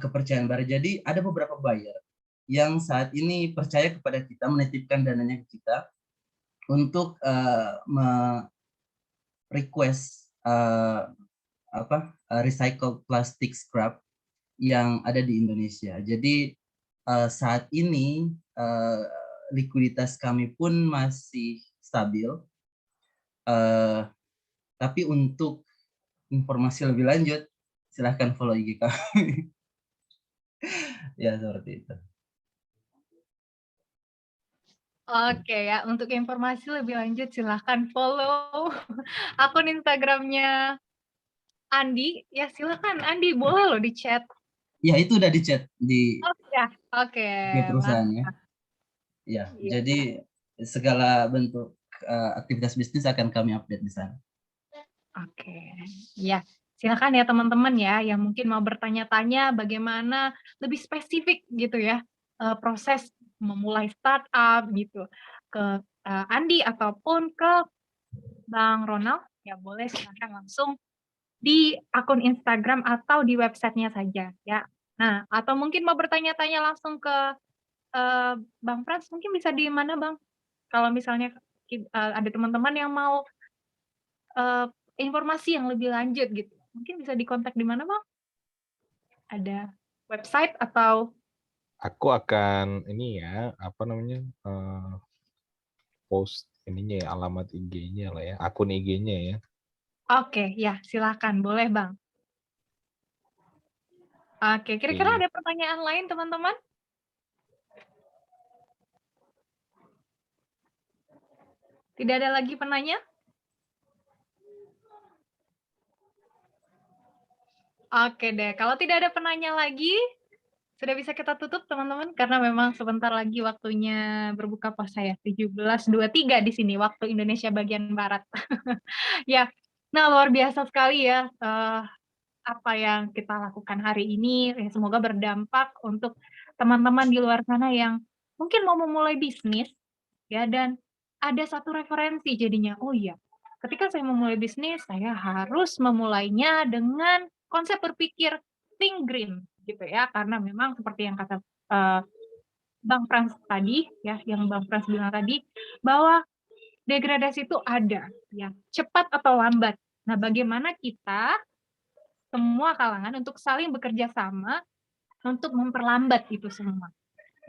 kepercayaan buyer. Jadi ada beberapa buyer yang saat ini percaya kepada kita, menitipkan dananya ke kita untuk request recycled plastic scrap yang ada di Indonesia. Jadi saat ini likuiditas kami pun masih stabil. Tapi untuk informasi lebih lanjut, silahkan follow IG kami. Ya, seperti itu. Oke ya, untuk informasi lebih lanjut silahkan follow akun Instagramnya Andi. Ya silahkan Andi, boleh loh di chat. Ya, itu udah di chat di Oke. perusahaannya. Ya, Iya. jadi segala bentuk aktivitas bisnis akan kami update di sana. Oke, ya silakan ya teman-teman ya yang mungkin mau bertanya-tanya bagaimana lebih spesifik gitu ya proses memulai startup gitu ke Andi ataupun ke Bang Ronald, ya boleh silakan langsung di akun Instagram atau di websitenya saja ya. Nah, atau mungkin mau bertanya-tanya langsung ke Bang Frans, mungkin bisa di mana Bang? Kalau misalnya ada teman-teman yang mau informasi yang lebih lanjut gitu, mungkin bisa dikontak di mana Bang? Ada website atau? Aku akan ini ya, post ininya ya, alamat IG-nya lah ya, akun IG-nya ya. Oke, ya silakan, boleh Bang. Oke, kira-kira ada pertanyaan lain teman-teman? Tidak ada lagi penanya? Oke deh, kalau tidak ada penanya lagi, sudah bisa kita tutup teman-teman, karena memang sebentar lagi waktunya berbuka puasa ya, 17.23 di sini, waktu Indonesia bagian Barat. Ya, nah luar biasa sekali ya apa yang kita lakukan hari ini, ya semoga berdampak untuk teman-teman di luar sana yang mungkin mau memulai bisnis, ya, dan ada satu referensi jadinya, oh iya, ketika saya memulai bisnis, saya harus memulainya dengan konsep berpikir think green, gitu ya, karena memang seperti yang kata Bang Frans tadi, ya, yang Bang Frans bilang tadi, bahwa degradasi itu ada, ya, cepat atau lambat. Nah, bagaimana kita semua kalangan untuk saling bekerja sama untuk memperlambat itu semua,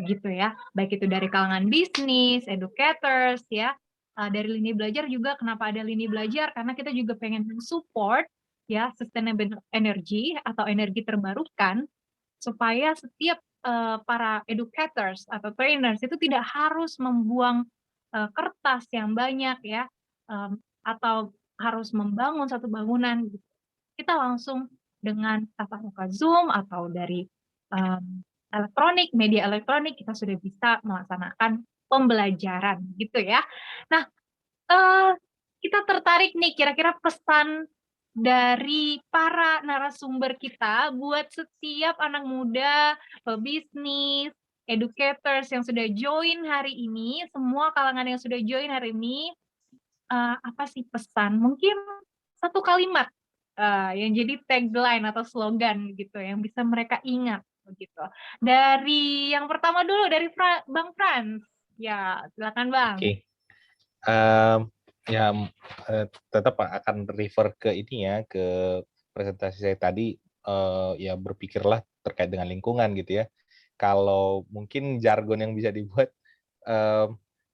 gitu ya. Baik itu dari kalangan bisnis, educators, ya, dari lini belajar juga. Kenapa ada lini belajar? Karena kita juga pengen support ya sustainable energy atau energi terbarukan supaya setiap para educators atau trainers itu tidak harus membuang kertas yang banyak ya, atau harus membangun satu bangunan. Kita langsung dengan tatap muka Zoom atau dari elektronik, media elektronik, kita sudah bisa melaksanakan pembelajaran gitu ya. Nah, kita tertarik nih kira-kira pesan dari para narasumber kita buat setiap anak muda, pebisnis, educators yang sudah join hari ini, semua kalangan yang sudah join hari ini, apa sih pesan? Mungkin satu kalimat yang jadi tagline atau slogan gitu yang bisa mereka ingat begitu. Dari yang pertama dulu dari Bang Frans. Ya, silakan Bang. Oke. Ya tetap akan refer ke ini ya, ke presentasi saya tadi, ya berpikirlah terkait dengan lingkungan gitu ya. Kalau mungkin jargon yang bisa dibuat,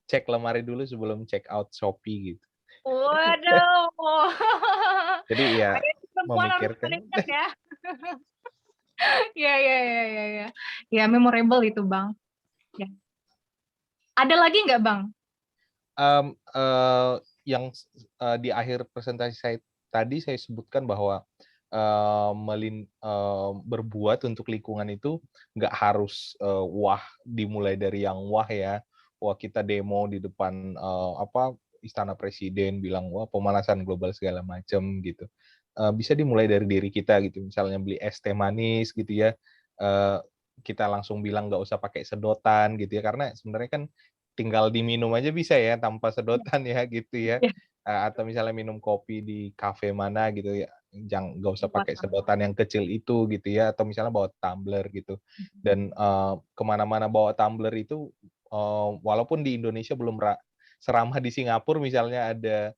cek lemari dulu sebelum check out Shopee gitu. Waduh. Jadi ya Kayaknya perempuan harus memikirkan. mendekat ya. Iya, iya, iya, iya, iya. Ya, memorable itu, Bang. Ya. Ada lagi nggak, Bang? Yang di akhir presentasi saya tadi saya sebutkan bahwa berbuat untuk lingkungan itu nggak harus wah, dimulai dari yang wah ya. Wah, kita demo di depan Istana Presiden bilang wah pemanasan global segala macam gitu. Bisa dimulai dari diri kita gitu. Misalnya beli es teh manis gitu ya. eh, kita langsung bilang nggak usah pakai sedotan gitu ya, karena sebenarnya kan tinggal diminum aja bisa ya tanpa sedotan ya gitu ya. Ya. Atau misalnya minum kopi di kafe mana gitu ya, nggak usah pakai Wah. sedotan yang kecil itu gitu ya, atau misalnya bawa tumbler gitu. Dan kemana-mana bawa tumbler itu, walaupun di Indonesia belum seramah di Singapura misalnya ada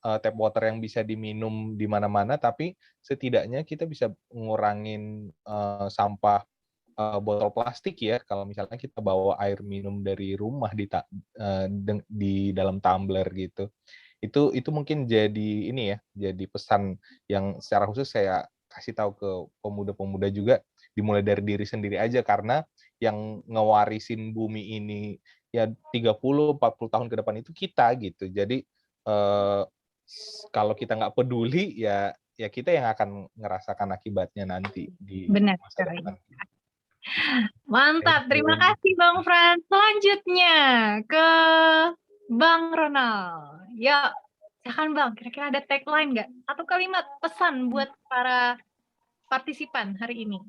tap water yang bisa diminum di mana-mana, tapi setidaknya kita bisa ngurangin sampah botol plastik ya, kalau misalnya kita bawa air minum dari rumah di dalam tumbler gitu. Itu mungkin jadi ini ya, jadi pesan yang secara khusus saya kasih tahu ke pemuda-pemuda juga, dimulai dari diri sendiri aja, karena yang ngewarisin bumi ini ya 30-40 tahun ke depan itu kita gitu. Jadi kalau kita nggak peduli ya kita yang akan ngerasakan akibatnya nanti di Benar masa sekali. depan. Mantap, terima kasih Bang Frans. Selanjutnya ke Bang Ronald. Ya, silakan Bang, kira-kira ada tagline nggak? Satu kalimat pesan buat para partisipan hari ini.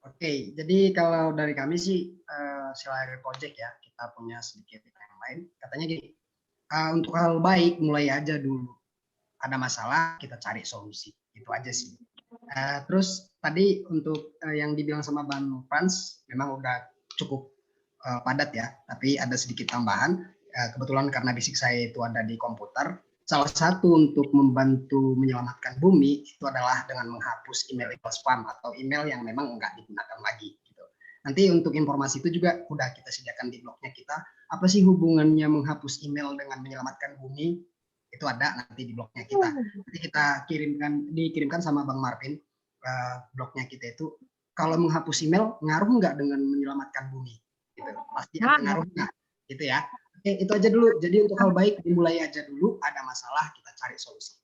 Oke, jadi kalau dari kami sih Silahari Project ya, kita punya sedikit yang lain. Katanya gini, untuk hal baik mulai aja dulu. Ada masalah kita cari solusi, itu aja sih. Terus tadi untuk yang dibilang sama Bang Frans memang udah cukup padat ya, tapi ada sedikit tambahan. Kebetulan karena basic saya itu ada di komputer, salah satu untuk membantu menyelamatkan bumi itu adalah dengan menghapus email spam atau email yang memang nggak digunakan lagi. Gitu. Nanti untuk informasi itu juga udah kita sediakan di blognya kita. Apa sih hubungannya menghapus email dengan menyelamatkan bumi? Itu ada nanti di blognya kita. Nanti kita dikirimkan sama Bang Marvin blognya kita itu. Kalau menghapus email ngaruh nggak dengan menyelamatkan bumi? Gitu. Pasti ada ngaruhnya. Gitu ya. Oke, itu aja dulu. Jadi untuk hal baik dimulai aja dulu. Ada masalah kita cari solusi.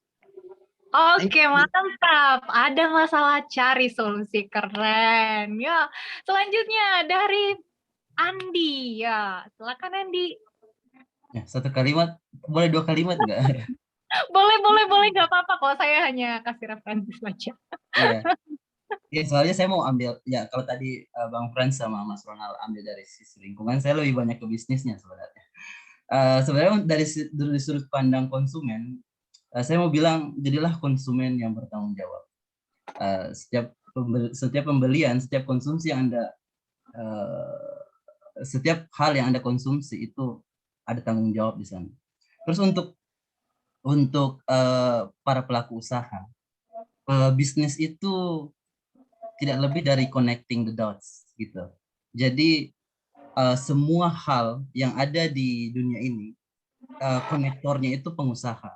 Oke, mantap. Ada masalah cari solusi, keren. Ya, selanjutnya dari Andi. Ya, silakan Andi. Ya, satu kalimat, boleh 2 kalimat nggak? Boleh, nggak apa-apa kok. Saya hanya kasih referensi saja. Iya. Ya, soalnya saya mau ambil, ya kalau tadi Bang Frans sama Mas Ronald ambil dari sisi lingkungan, saya lebih banyak ke bisnisnya sebenarnya. Sebenarnya dari sudut pandang konsumen, saya mau bilang jadilah konsumen yang bertanggung jawab. Setiap pembelian, setiap konsumsi yang Anda, setiap hal yang Anda konsumsi itu ada tanggung jawab di sana. Terus untuk para pelaku usaha, bisnis itu tidak lebih dari connecting the dots gitu. Jadi semua hal yang ada di dunia ini, konektornya itu pengusaha.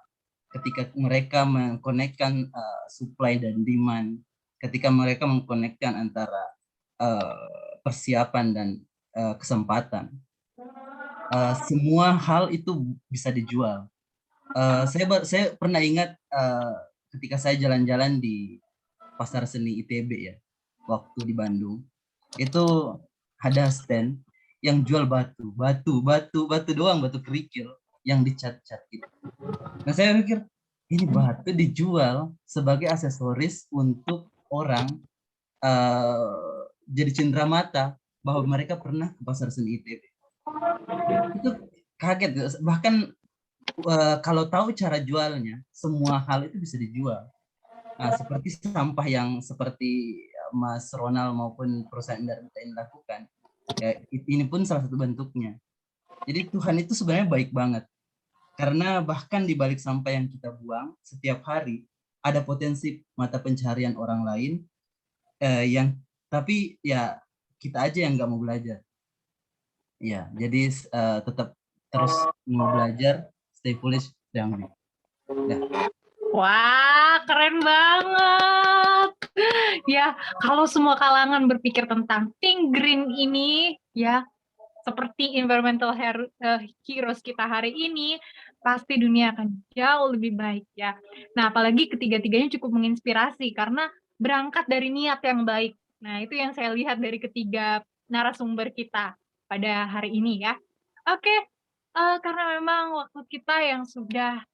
Ketika mereka mengkonekkan supply dan demand, ketika mereka mengkonekkan antara persiapan dan kesempatan, semua hal itu bisa dijual. Saya pernah ingat ketika saya jalan-jalan di Pasar Seni ITB ya, waktu di Bandung, itu ada stand yang jual batu doang, batu kerikil yang dicat-cat gitu. Nah saya pikir ini batu dijual sebagai aksesoris untuk orang jadi cenderamata bahwa mereka pernah ke Pasar Seni ITB. Itu kaget, bahkan kalau tahu cara jualnya, semua hal itu bisa dijual. Nah, seperti sampah yang seperti Mas Ronald maupun perusahaan ini lakukan, ya, ini pun salah satu bentuknya. Jadi Tuhan itu sebenarnya baik banget, karena bahkan di balik sampah yang kita buang setiap hari ada potensi mata pencaharian orang lain, tapi ya kita aja yang nggak mau belajar. Ya, jadi tetap terus mau belajar, stay foolish, jangan. Udah. Wah, keren banget. Ya, kalau semua kalangan berpikir tentang think green ini, ya, seperti environmental heroes kita hari ini, pasti dunia akan jauh lebih baik ya. Nah, apalagi ketiga-tiganya cukup menginspirasi karena berangkat dari niat yang baik. Nah, itu yang saya lihat dari ketiga narasumber kita pada hari ini ya. Oke, karena memang waktu kita yang sudah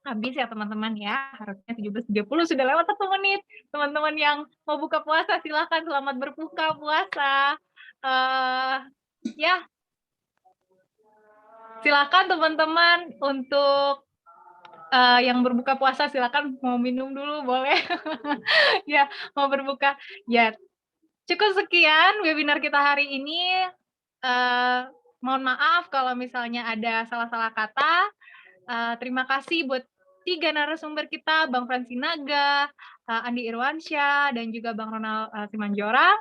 habis ya teman-teman ya, harusnya 17.30 sudah lewat 1 menit. Teman-teman yang mau buka puasa silahkan, selamat berbuka puasa. Ya, silakan teman-teman untuk yang berbuka puasa silakan mau minum dulu boleh. Ya, mau berbuka. Ya, cukup sekian webinar kita hari ini. Mohon maaf kalau misalnya ada salah-salah kata. Terima kasih buat 3 narasumber kita, Bang Fransinaga, Andi Irwansyah, dan juga Bang Ronald Simanjorang.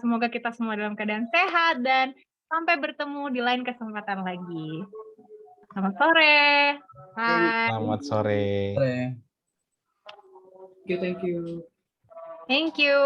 Semoga kita semua dalam keadaan sehat dan sampai bertemu di lain kesempatan lagi. Selamat sore. Bye. Selamat sore. Thank you. Thank you.